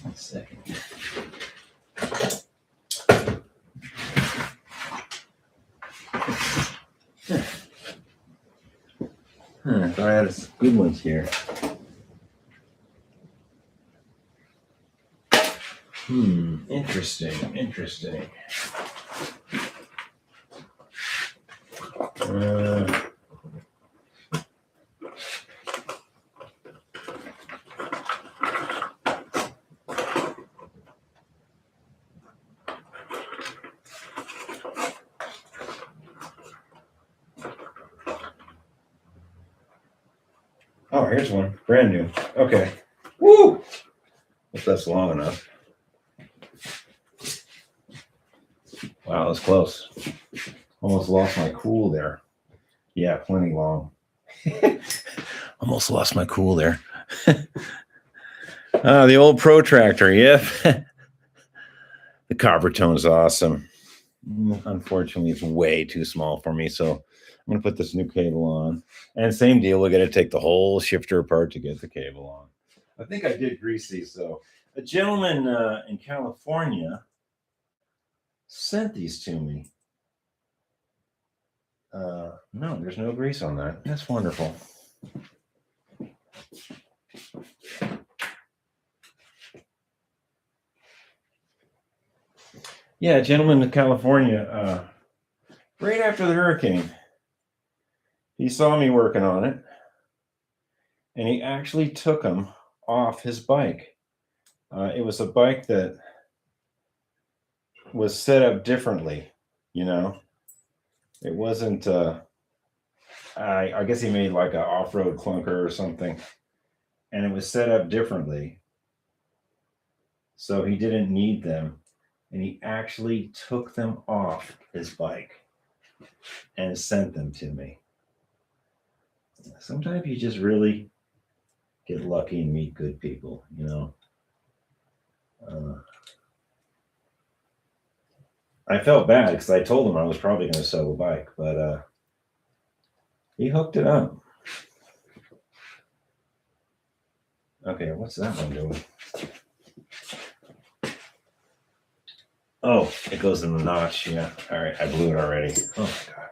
One second. I thought I had some good ones here. Interesting. Oh, here's one, brand new. Okay. Woo! If that's long enough. Wow, that's close. Almost lost my cool there. Yeah, plenty long. Almost lost my cool there. The old protractor, yep. The copper tone's awesome. Unfortunately, it's way too small for me, so I'm going to put this new cable on. And same deal, we're going to take the whole shifter apart to get the cable on. I think I did grease these, though. A gentleman in California sent these to me. No, there's no grease on that. That's wonderful. Yeah, a gentleman in California, right after the hurricane, he saw me working on it, and he actually took them off his bike. It was a bike that was set up differently, you know. It wasn't, I guess he made like an off-road clunker or something, and it was set up differently. So he didn't need them, and he actually took them off his bike and sent them to me. Sometimes you just really get lucky and meet good people, you know. I felt bad because I told him I was probably going to sell the bike, but he hooked it up. Okay, what's that one doing? Oh, it goes in the notch. Yeah. All right, I blew it already. Oh my god.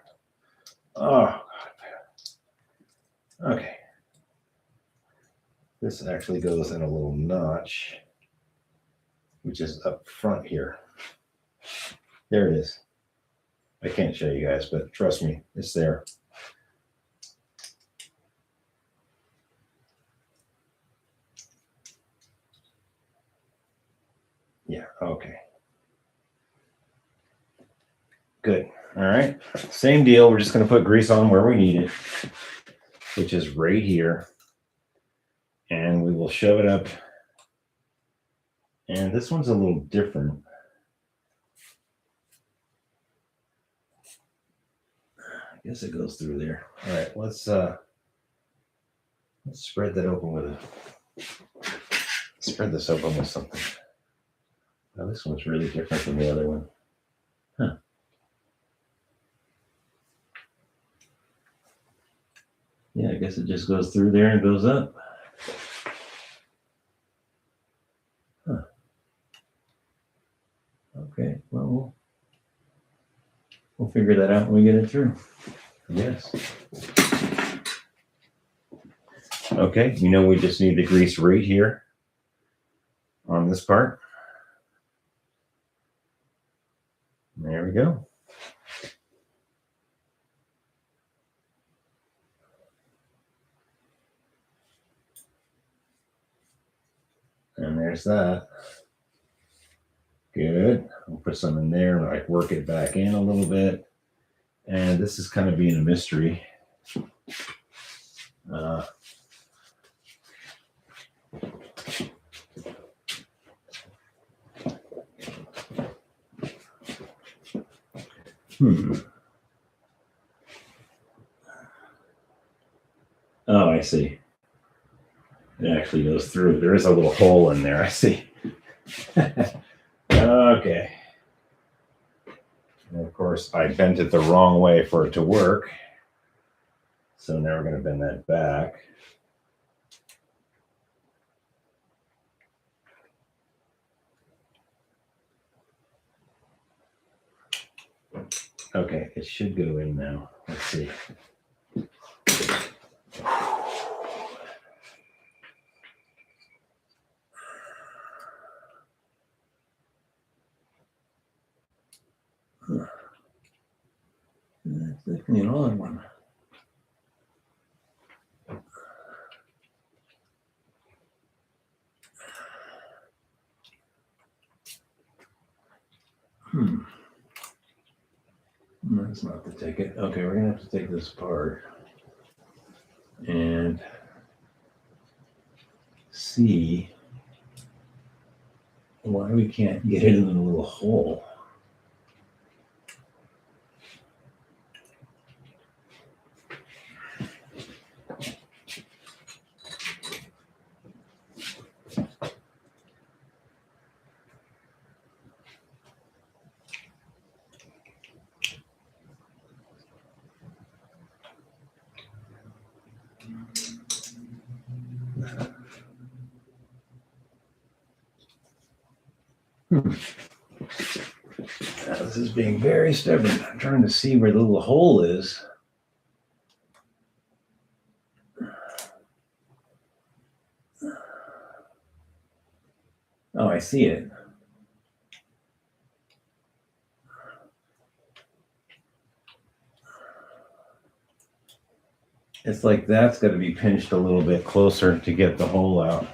Oh god. Okay. This actually goes in a little notch, which is up front here. There it is. I can't show you guys, but trust me, it's there. Yeah, okay. Good. All right. Same deal. We're just going to put grease on where we need it, which is right here. And we will shove it up. And this one's a little different. I guess it goes through there. All right, let's spread that open with spread this open with something. Now this one's really different from the other one. Huh. Yeah, I guess it just goes through there and goes up. Huh. Okay, well, we'll figure that out when we get it through. Yes. Okay, we just need the grease right here on this part. There we go. And there's that. Good. I'll put some in there, like work it back in a little bit. And this is kind of being a mystery. Oh, I see. It actually goes through. There is a little hole in there. I see. Okay. And of course, I bent it the wrong way for it to work. So now we're going to bend that back. Okay, it should go in now. Let's see. That's definitely an odd one. That's not the ticket. Okay, we're gonna have to take this apart and see why we can't get it in the little hole. This is being very stubborn. I'm trying to see where the little hole is. Oh, I see it. It's like that's got to be pinched a little bit closer to get the hole out.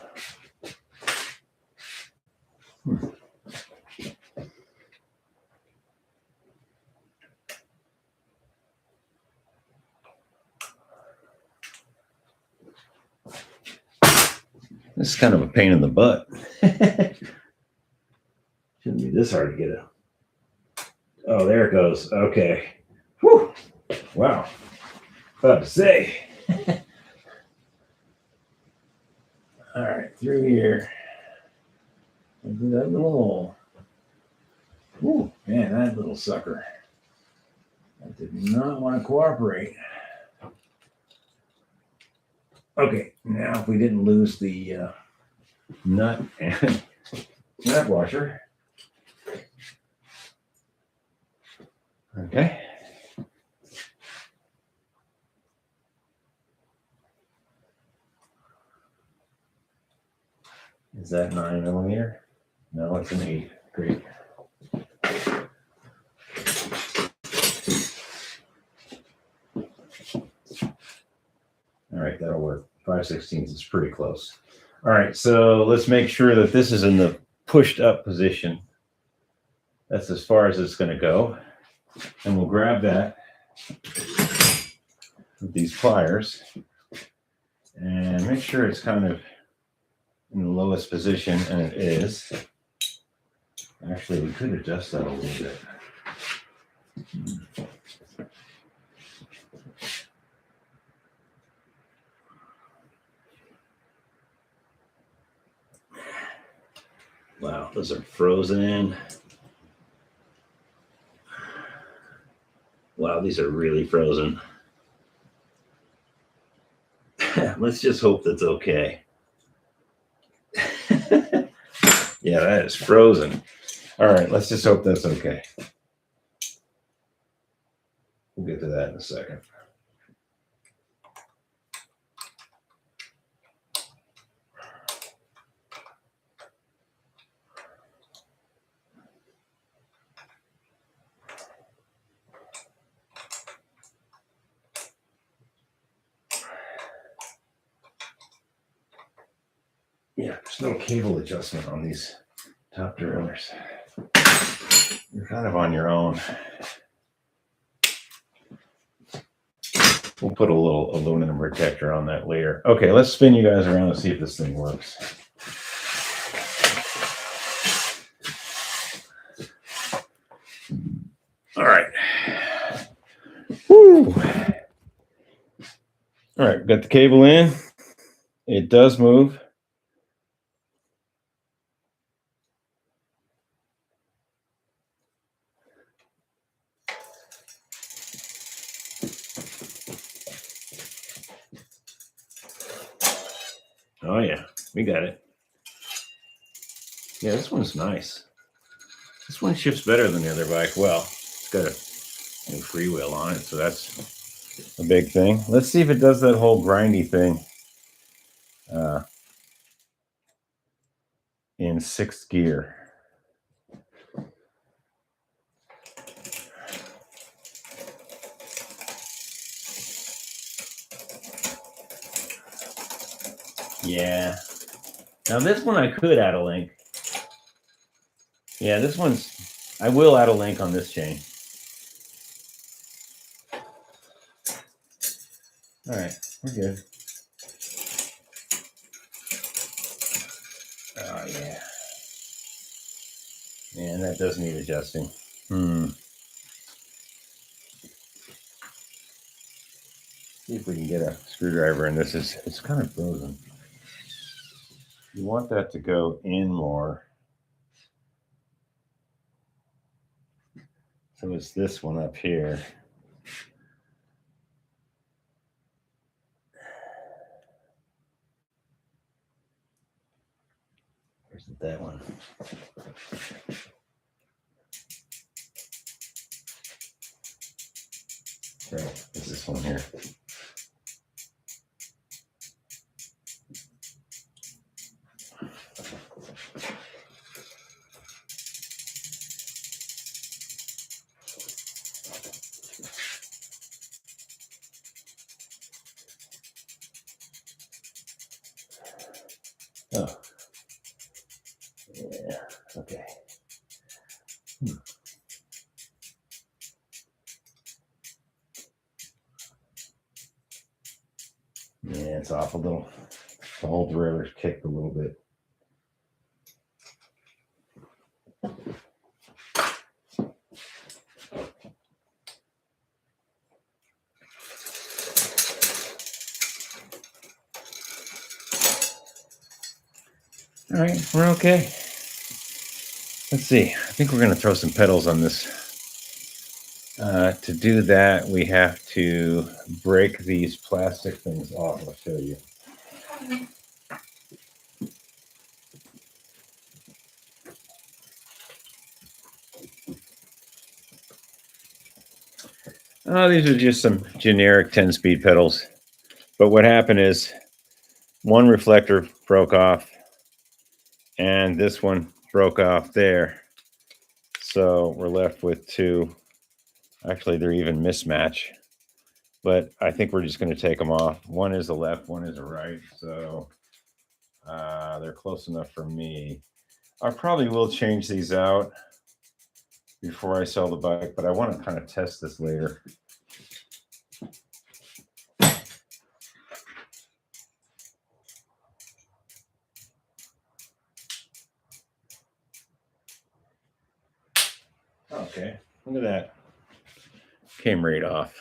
This is kind of a pain in the butt. Shouldn't be this hard to get out. Oh, there it goes. Okay. Whew. Wow. About to say. All right, through here. Into that little hole. Ooh, Man, that little sucker. That did not want to cooperate. Okay, now if we didn't lose the nut and nut washer. Okay. Is that 9mm? No, it's an 8. Great. All right, that'll work. 5/16 is pretty close. All right, so let's make sure that this is in the pushed up position. That's as far as it's going to go. And we'll grab that with these pliers and make sure it's kind of in the lowest position, and it is. Actually, we could adjust that a little bit. Wow, those are frozen. Wow, these are really frozen. Let's just hope that's okay. Yeah, that is frozen. All right, let's just hope that's okay. We'll get to that in a second. Yeah, there's no cable adjustment on these top derailleurs. You're kind of on your own. We'll put a little aluminum protector on that later. Okay, let's spin you guys around and see if this thing works. All right. Woo. All right, got the cable in. It does move. Oh yeah, we got it. Yeah, this one's nice. This one shifts better than the other bike. Well, it's got a new freewheel on it, so that's a big thing. Let's see if it does that whole grindy thing in 6th gear. Yeah. Now this one I could add a link. Yeah, this one's, I will add a link on this chain. All right, we're good. Oh yeah. Man, that does need adjusting. See if we can get a screwdriver in this. It's kind of frozen. You want that to go in more. So it's this one up here. Where's that one? Right, it's this one here. Oh, yeah, okay. Yeah, it's off a little. The whole derailleur's kicked a little bit. All right, we're okay. Let's see. I think we're going to throw some pedals on this. To do that, we have to break these plastic things off. I'll show you. These are just some generic 10-speed pedals. But what happened is one reflector broke off and this one broke off there. So we're left with two. Actually, they're even mismatch. But I think we're just going to take them off. One is a left, one is a right. So they're close enough for me. I probably will change these out before I sell the bike, but I want to kind of test this later. Okay, look at that. Came right off.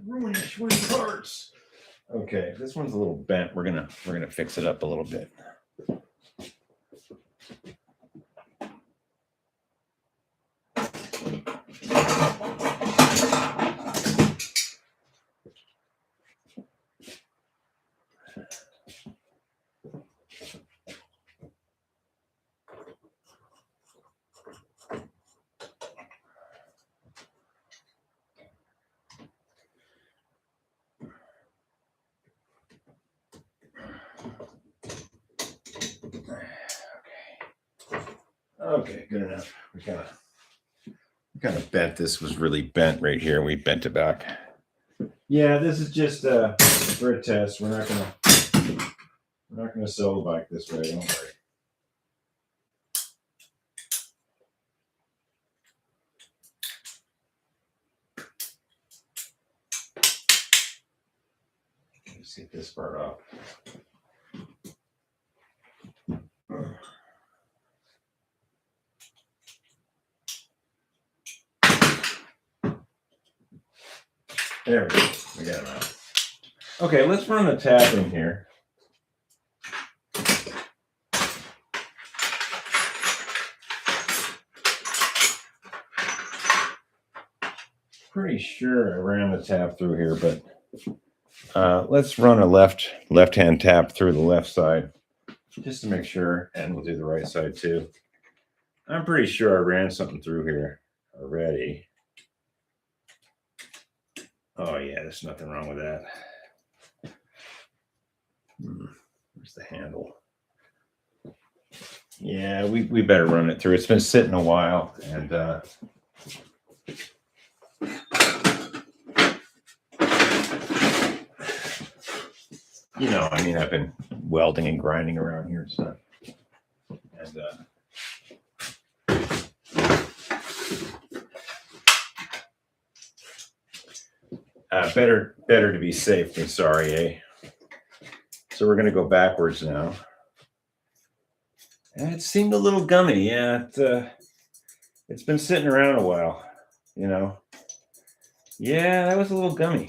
Ruining Schwinn parts. Okay, this one's a little bent. We're gonna fix it up a little bit. Okay, good enough. We kind of bent. This was really bent right here. We bent it back. Yeah, this is just for a test. We're not gonna sell the bike this way. Don't worry. Let's get this part off. There we go. We got it out. Okay, let's run the tap in here. Pretty sure I ran the tap through here, but let's run a left-hand tap through the left side just to make sure, and we'll do the right side too. I'm pretty sure I ran something through here already. Oh yeah, there's nothing wrong with that. Where's the handle? Yeah, we better run it through. It's been sitting a while, and you know, I mean, I've been welding and grinding around here, so and better to be safe than sorry, eh? So we're going to go backwards now. And it seemed a little gummy. Yeah, it's been sitting around a while, you know. Yeah, that was a little gummy.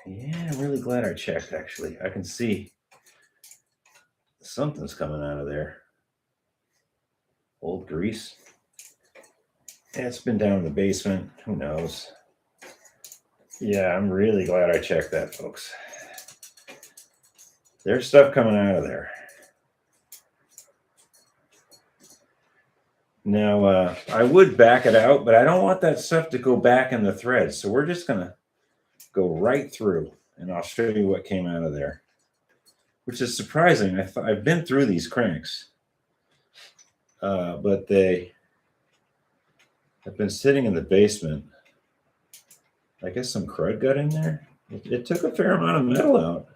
Yeah, I'm really glad I checked, actually. I can see something's coming out of there. Old grease. Yeah, it's been down in the basement. Who knows? Yeah, I'm really glad I checked that, folks. There's stuff coming out of there. Now, I would back it out, but I don't want that stuff to go back in the thread. So we're just going to go right through, and I'll show you what came out of there, which is surprising. I've been through these cranks, but they have been sitting in the basement. I guess some crud got in there. It took a fair amount of metal out.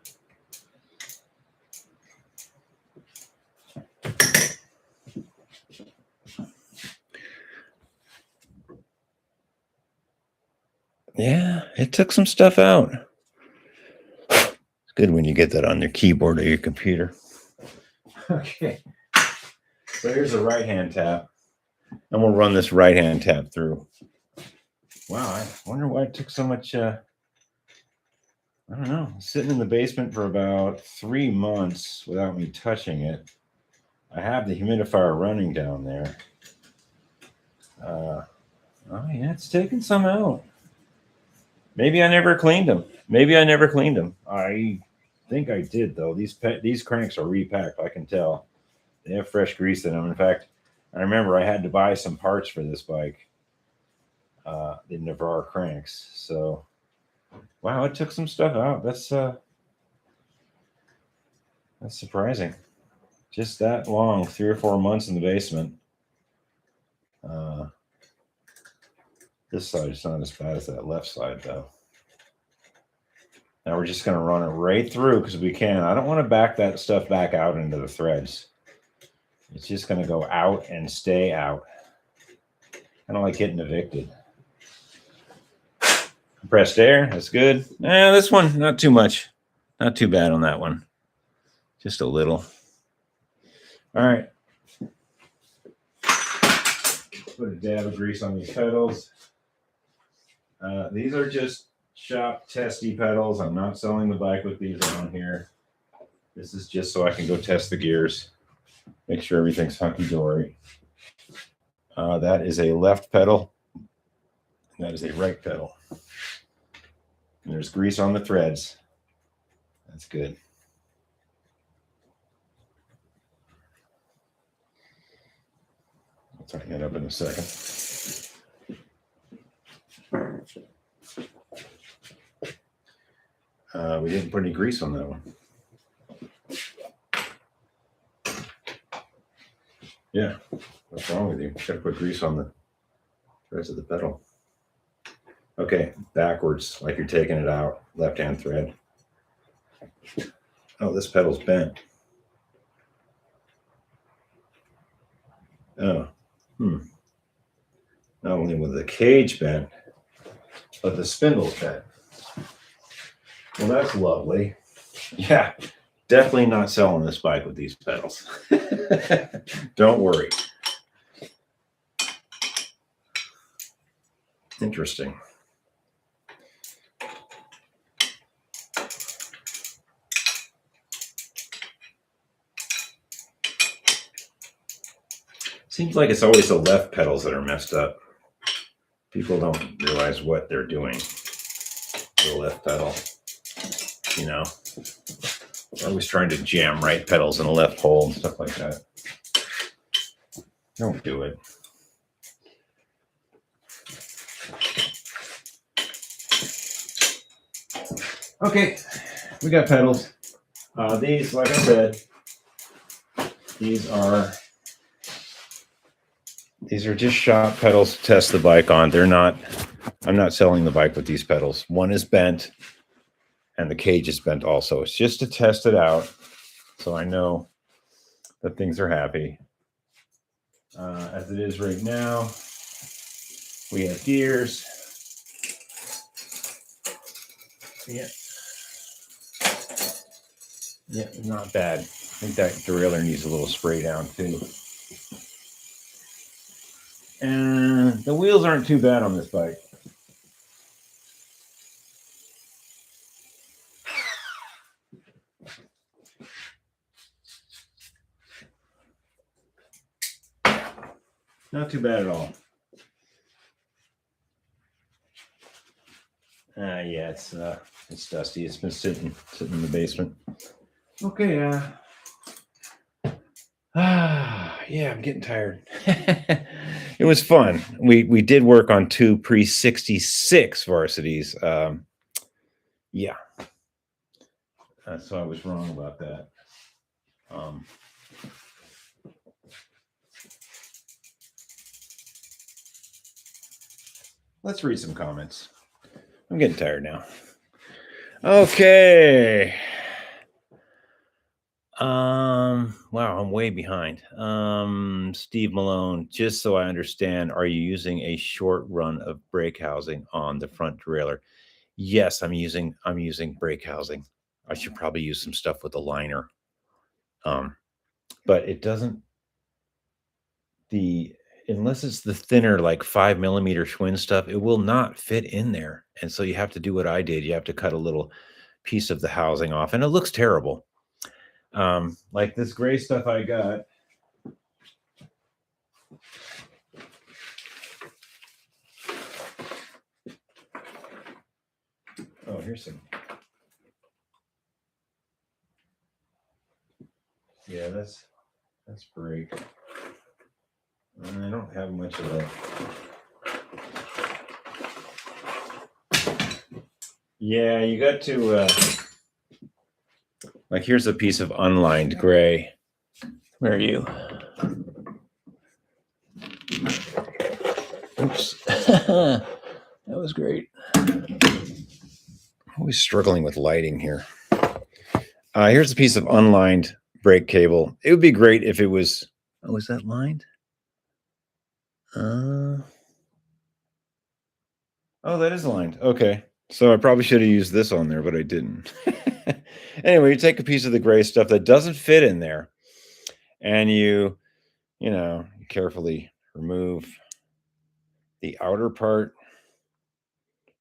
Yeah, it took some stuff out. It's good when you get that on your keyboard or your computer. Okay. So here's a right-hand tap. And we'll run this right-hand tab through. Wow, I wonder why it took so much. I don't know. Sitting in the basement for about 3 months without me touching it. I have the humidifier running down there. Oh yeah, it's taking some out. Maybe I never cleaned them. I think I did though. These cranks are repacked. I can tell they have fresh grease in them. In fact, I remember I had to buy some parts for this bike. The Navarre cranks. So, wow, it took some stuff out. That's surprising. Just that long, 3 or 4 months in the basement. This side is not as bad as that left side though. Now we're just going to run it right through because we can. I don't want to back that stuff back out into the threads. It's just going to go out and stay out. I don't like getting evicted. Compressed air, that's good. This one, not too much. Not too bad on that one. Just a little. All right. Put a dab of grease on these pedals. These are just shop testy pedals. I'm not selling the bike with these on here. This is just so I can go test the gears. Make sure everything's hunky-dory. That is a left pedal. That is a right pedal. And there's grease on the threads. That's good. I'll tighten it up in a second. We didn't put any grease on that one. Yeah, what's wrong with you? You gotta put grease on the threads of the pedal. Okay, backwards, like you're taking it out, left-hand thread. Oh, this pedal's bent. Oh, Not only was the cage bent, but the spindle's bent. Well, that's lovely. Yeah, definitely not selling this bike with these pedals. Don't worry. Interesting. Seems like it's always the left pedals that are messed up. People don't realize what they're doing. The left pedal, you know, always trying to jam right pedals in a left hole and stuff like that. Don't do it. Okay, we got pedals. These, like I said, these are just shop pedals to test the bike on. I'm not selling the bike with these pedals. One is bent and the cage is bent also. It's just to test it out so I know that things are happy. As it is right now, we have gears. Yeah, not bad. I think that derailleur needs a little spray down too. And the wheels aren't too bad on this bike. Not too bad at all. Yeah, it's dusty. It's been sitting in the basement. Okay. Yeah, I'm getting tired. It was fun. We did work on 2 pre-66 Varsitys. Yeah. So I was wrong about that. Let's read some comments. I'm getting tired now. Okay. Wow, I'm way behind. Steve Malone, just so I understand, are you using a short run of brake housing on the front derailleur? Yes, I'm using brake housing. I should probably use some stuff with a liner. But it doesn't, unless it's the thinner, like 5 millimeter Schwinn stuff, it will not fit in there. And so you have to do what I did. You have to cut a little piece of the housing off, and it looks terrible. Like this gray stuff I got. Oh, here's some. Yeah, that's great. I don't have much of that. Yeah, you got to like here's a piece of unlined gray. Where are you? Oops. That was great. Always struggling with lighting here. Here's a piece of unlined brake cable. It would be great if it was. Oh, is that lined? Oh, that is lined. Okay. So I probably should have used this on there, but I didn't. Anyway, you take a piece of the gray stuff that doesn't fit in there, and you carefully remove the outer part.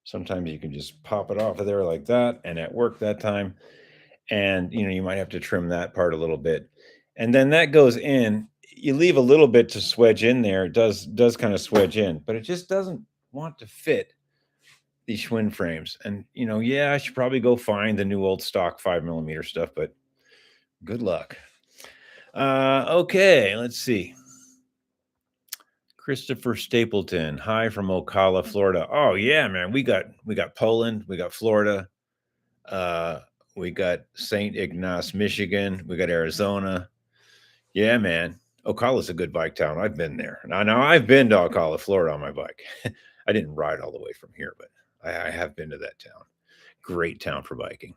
Sometimes you can just pop it off of there like that, and it worked that time. And you might have to trim that part a little bit, and then that goes in. You leave a little bit to swedge in there. It does kind of swedge in, but it just doesn't want to fit these Schwinn frames. And yeah, I should probably go find the new old stock 5 millimeter stuff, but good luck. Okay, let's see. Christopher Stapleton, hi from Ocala, Florida. Oh yeah, man, we got Poland, we got Florida, we got St. Ignace, Michigan, we got Arizona. Yeah, man, Ocala's a good bike town. I've been there. Now I've been to Ocala, Florida on my bike. I didn't ride all the way from here, but I have been to that town. Great town for biking.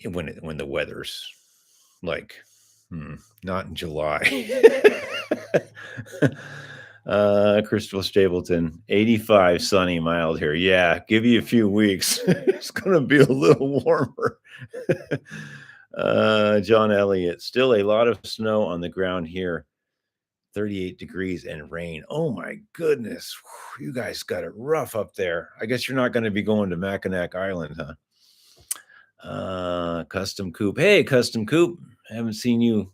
When the weather's like not in July. Crystal Stapleton, 85, sunny, mild here. Yeah, give you a few weeks. It's gonna be a little warmer. John Elliott, still a lot of snow on the ground here. 38 degrees and rain. Oh my goodness. Whew, you guys got it rough up there. I guess you're not going to be going to Mackinac Island, huh? Custom Coop. Hey, Custom Coop. I haven't seen you.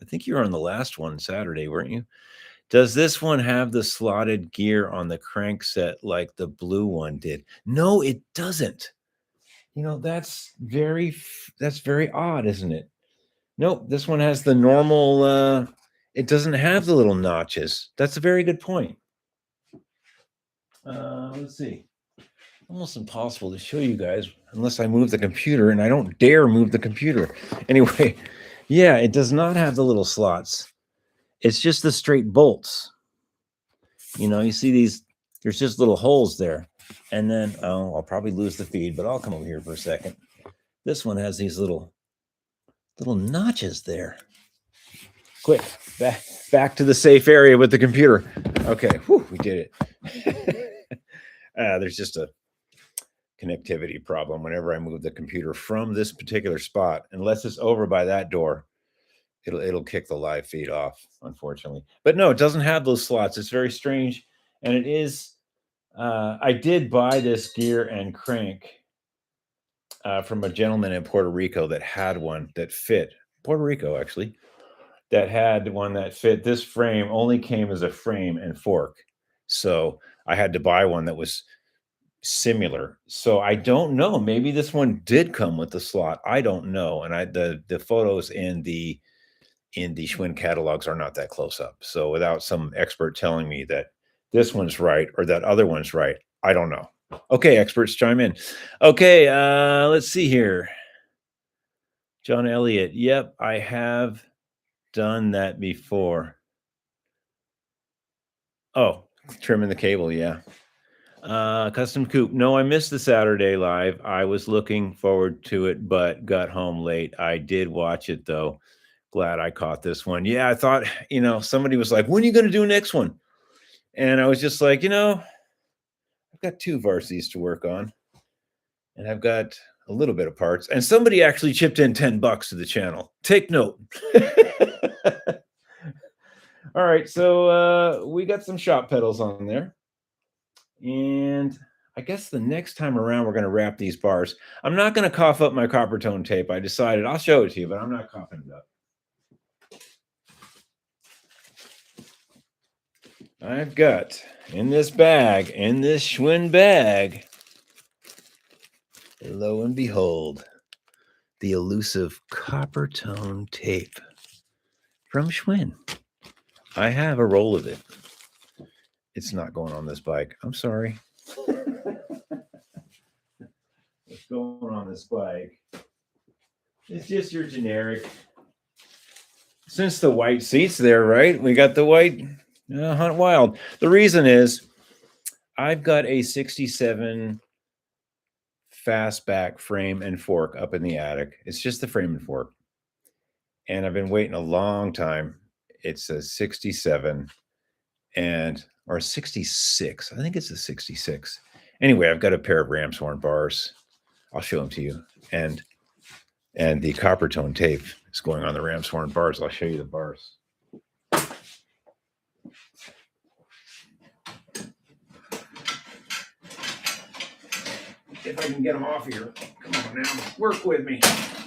I think you were on the last one Saturday, weren't you? Does this one have the slotted gear on the crank set like the blue one did? No, it doesn't. That's very odd, isn't it? Nope, this one has the normal. It doesn't have the little notches. That's a very good point. Let's see. Almost impossible to show you guys unless I move the computer, and I don't dare move the computer. Anyway, yeah, it does not have the little slots. It's just the straight bolts. You see these, there's just little holes there. And then, I'll probably lose the feed, but I'll come over here for a second. This one has these little notches there. Quick, back to the safe area with the computer. Okay, we did it. There's just a connectivity problem whenever I move the computer from this particular spot. Unless it's over by that door, it'll kick the live feed off, unfortunately. But no, it doesn't have those slots. It's very strange, and it is. I did buy this gear and crank from a gentleman in Puerto Rico that had one that fit. Puerto Rico, actually. That had one that fit. This frame only came as a frame and fork. So I had to buy one that was similar. So I don't know. Maybe this one did come with the slot. I don't know. And the photos in the Schwinn catalogs are not that close up. So without some expert telling me that this one's right or that other one's right, I don't know. Okay, experts chime in. Okay, let's see here. John Elliott. Yep, I have done that before. Oh, trimming the cable, yeah. Custom Coop. No, I missed the Saturday live. I was looking forward to it, but got home late. I did watch it though. Glad I caught this one. Yeah, I thought, somebody was like, when are you going to do next one? And I was just like, I've got 2 Varsitys to work on. And I've got a little bit of parts. And somebody actually chipped in $10 to the channel. Take note. All right, so we got some shop pedals on there. And I guess the next time around, we're going to wrap these bars. I'm not going to cough up my copper tone tape. I decided I'll show it to you, but I'm not coughing it up. I've got in this bag, in this Schwinn bag, lo and behold, the elusive copper tone tape from Schwinn. I have a roll of it. It's not going on this bike. I'm sorry. What's going on this bike? It's just your generic. Since the white seat's there, right? We got the white Hunt Wild. The reason is I've got a 67 fastback frame and fork up in the attic. It's just the frame and fork. And I've been waiting a long time. It's a 67 or 66. I think it's a 66. Anyway, I've got a pair of ram's horn bars. I'll show them to you. And the copper tone tape is going on the ram's horn bars. I'll show you the bars. If I can get them off here. Come on now. Work with me.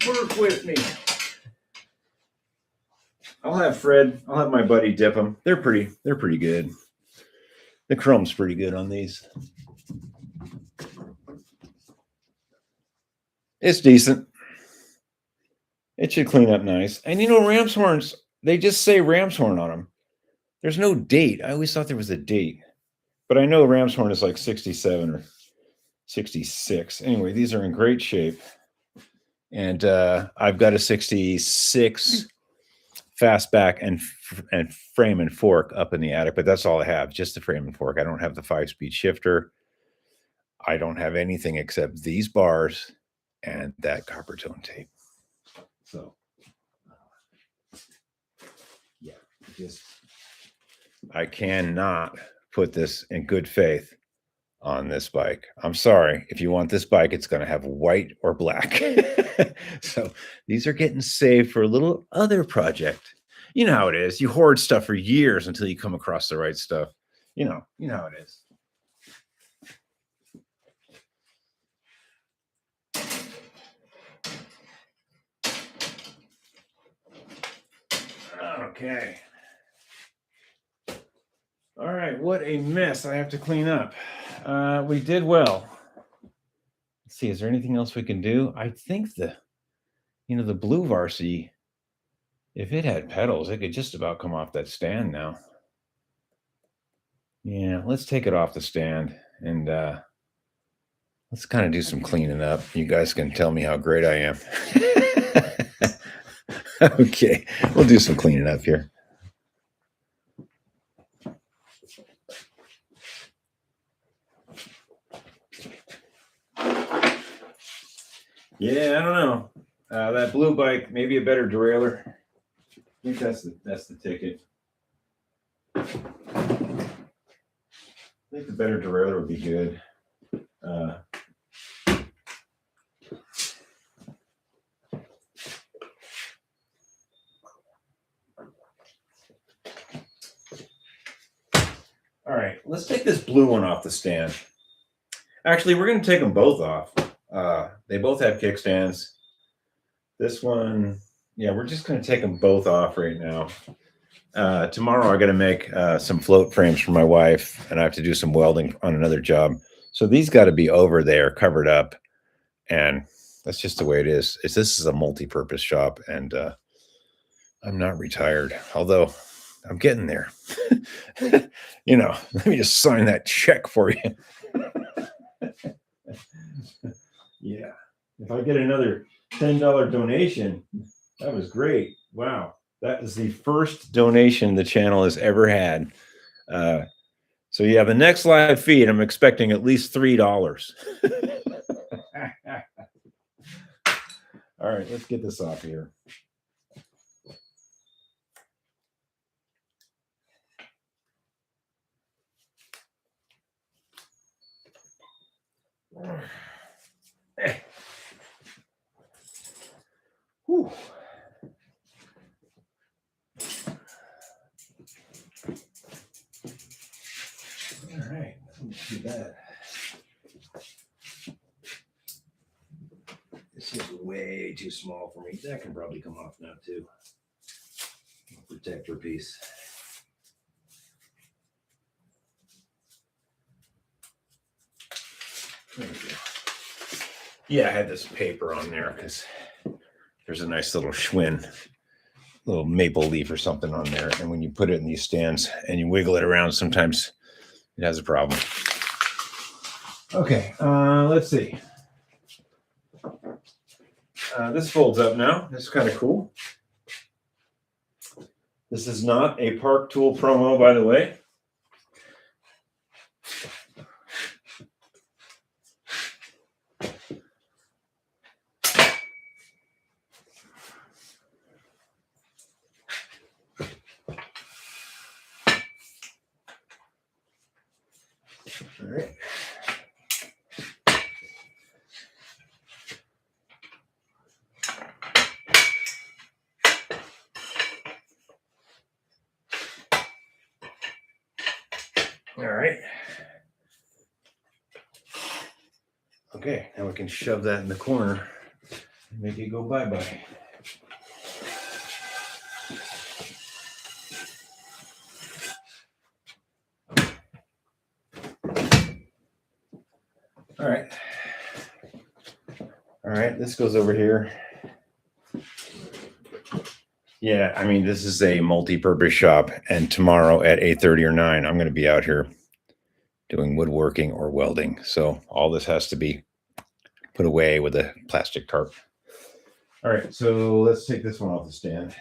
Work with me. I'll have my buddy dip them. They're pretty good. The chrome's pretty good on these. It's decent. It should clean up nice. And ram's horns, they just say ram's horn on them. There's no date. I always thought there was a date. But I know ram's horn is like 67 or 66. Anyway, these are in great shape. And I've got a 66 fastback and frame and fork up in the attic, but that's all I have, just the frame and fork. I don't have the 5-speed shifter. I don't have anything except these bars and that copper tone tape. So, yeah, I cannot put this in good faith on this bike. I'm sorry. If you want this bike, it's going to have white or black. So these are getting saved for a little other project. You know how it is. You hoard stuff for years until you come across the right stuff. You know how it is. Okay. All right. What a mess I have to clean up. We did well. Let's see. Is there anything else we can do? I think the blue Varsity, if it had pedals, it could just about come off that stand now. Yeah, let's take it off the stand and let's kind of do some cleaning up. You guys can tell me how great I am. Okay, we'll do some cleaning up here. Yeah, I don't know. That blue bike, maybe a better derailleur. I think that's the ticket. I think the better derailleur would be good. All right, let's take this blue one off the stand. Actually, we're going to take them both off. They both have kickstands. This one, yeah, we're just going to take them both off right now. Tomorrow I got to make some float frames for my wife, and I have to do some welding on another job. So these got to be over there, covered up, and that's just the way it is. This is a multi-purpose shop, and I'm not retired, although I'm getting there. Let me just sign that check for you. Yeah, if I get another $10 donation, that was great. Wow. That is the first donation the channel has ever had. So yeah, the next live feed, I'm expecting at least $3. All right, let's get this off here. Whew. way too small for me. That can probably come off now too. Protector piece. There we go. Yeah, I had this paper on there because there's a nice little Schwinn, little maple leaf or something on there. And when you put it in these stands and you wiggle it around, sometimes it has a problem. Okay, let's see. This folds up now. This is kind of cool. This is not a Park Tool promo, by the way. All right. All right. Okay, now we can shove that in the corner and make it go bye-bye. All right. All right, this goes over here. Yeah, I mean, this is a multi-purpose shop, and tomorrow at 8:30 or 9, I'm going to be out here doing woodworking or welding. So all this has to be put away with a plastic tarp. All right, so let's take this one off the stand.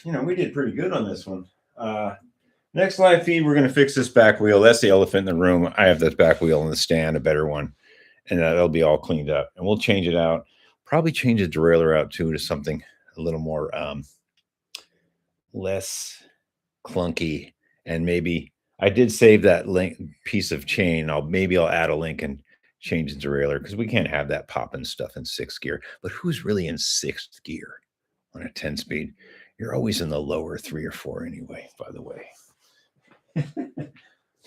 You know, we did pretty good on this one. Next live feed, we're going to fix this back wheel. That's the elephant in the room. I have this back wheel in the stand, a better one, and that'll be all cleaned up. And we'll change it out. Probably change the derailleur out too to something a little more less clunky. And maybe I did save that link piece of chain. Maybe I'll add a link and change the derailleur because we can't have that popping stuff in 6th gear. But who's really in 6th gear on a 10-speed? You're always in the lower 3 or 4 anyway, by the way.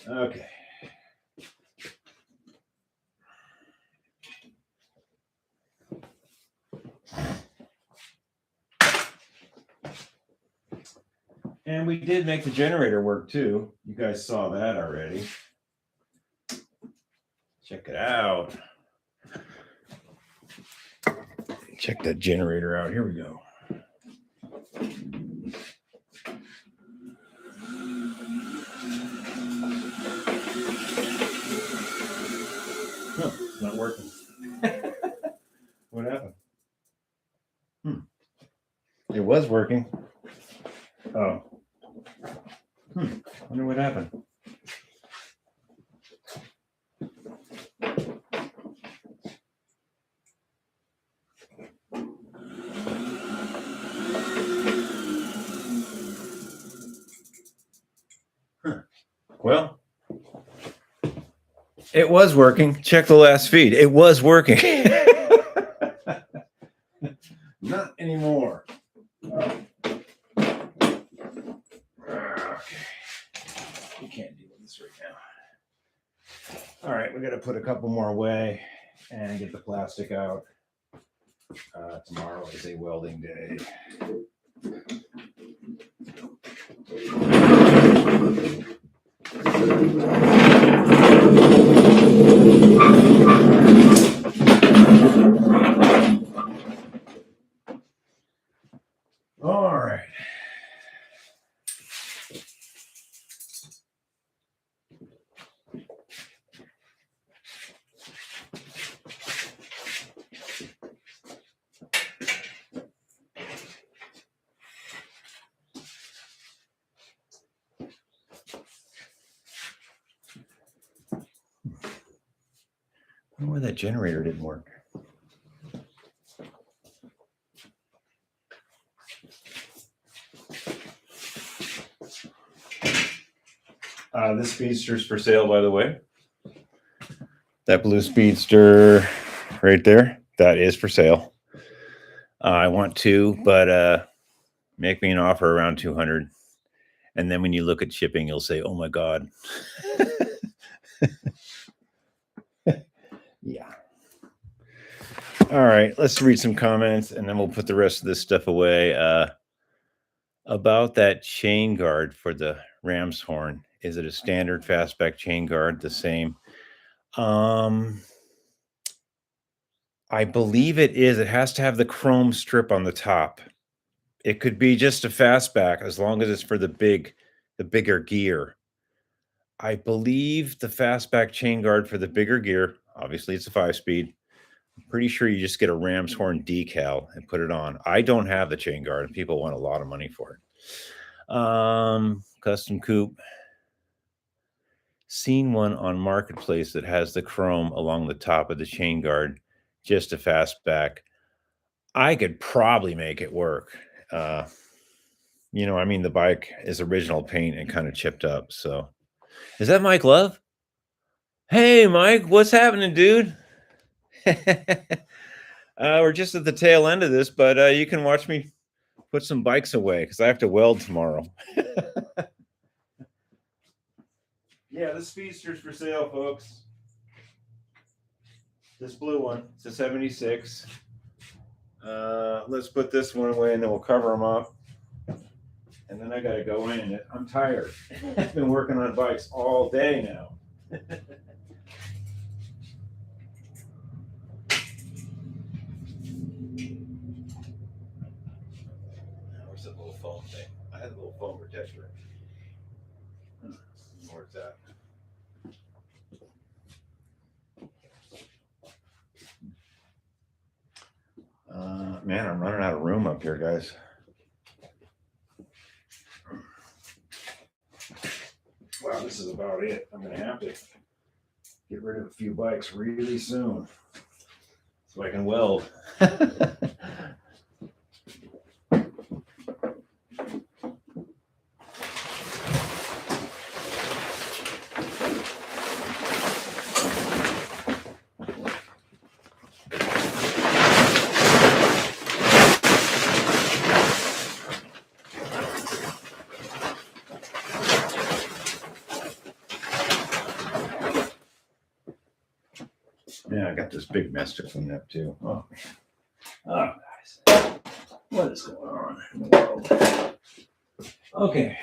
Okay. And we did make the generator work too. You guys saw that already. Check it out. Check that generator out. Here we go. No, it's not working. What happened? It was working. Oh. Wonder what happened. Well, it was working. Check the last feed. It was working. Not anymore. Okay. We can't deal with this right now. All right, we got to put a couple more away and get the plastic out. Tomorrow is a welding day. All right. I wonder why that generator didn't work. This Speedster's for sale, by the way. That blue Speedster right there, that is for sale. I want to, but make me an offer around 200. And then when you look at shipping, you'll say, oh my God. All right, let's read some comments and then we'll put the rest of this stuff away. About that chain guard for the ram's horn. Is it a standard fastback chain guard? The same? Um, I believe it is. It has to have the chrome strip on the top. It could be just a fastback as long as it's for the bigger gear. I believe the fastback chain guard for the bigger gear, obviously it's a 5-speed. I'm pretty sure you just get a ram's horn decal and put it on. I don't have the chain guard and people want a lot of money for it. Custom coupe. Seen one on Marketplace that has the chrome along the top of the chain guard, just a fastback. I could probably make it work. I mean, the bike is original paint and kind of chipped up. So, is that Mike Love? Hey, Mike, what's happening, dude? We're just at the tail end of this, but you can watch me put some bikes away because I have to weld tomorrow. Yeah, the Speedster's for sale, folks. This blue one, it's a 76. Let's put this one away and then we'll cover them up. And then I got to go in. I'm tired. I've been working on bikes all day now. Where's that little foam thing? I had a little foam protector. Where's that? Man, I'm running out of room up here, guys. Wow, this is about it. I'm going to have to get rid of a few bikes really soon so I can weld. Yeah, I got this big mess to clean up too. Oh, man. Oh, guys. What is going on in the world? Okay.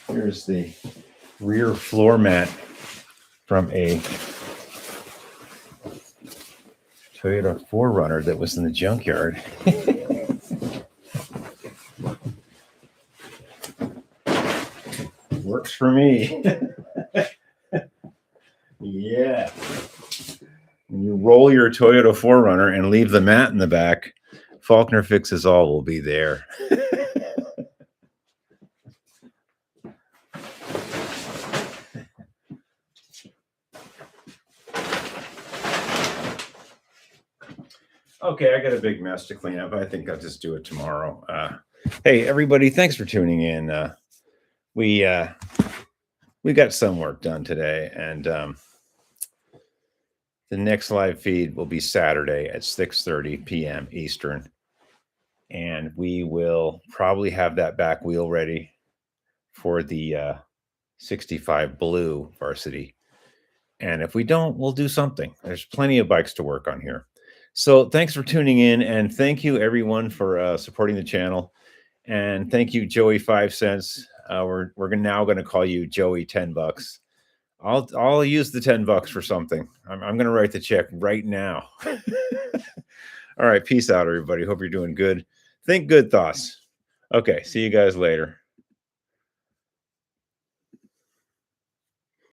Here's the rear floor mat from a Toyota 4Runner that was in the junkyard. Works for me. Yeah. When you roll your Toyota 4Runner and leave the mat in the back, Faulkner Fixes All will be there. Okay, I got a big mess to clean up. I think I'll just do it tomorrow. Hey, everybody, thanks for tuning in. We got some work done today, and the next live feed will be Saturday at 6:30 p.m. Eastern, and we will probably have that back wheel ready for the 65 blue Varsity. And if we don't, we'll do something. There's plenty of bikes to work on here. So thanks for tuning in, and thank you everyone for supporting the channel. And thank you, Joey 5 cents. We're now going to call you Joey $10. I'll use the $10 for something. I'm going to write the check right now. All right, peace out, everybody. Hope you're doing good. Think good thoughts. Okay, see you guys later.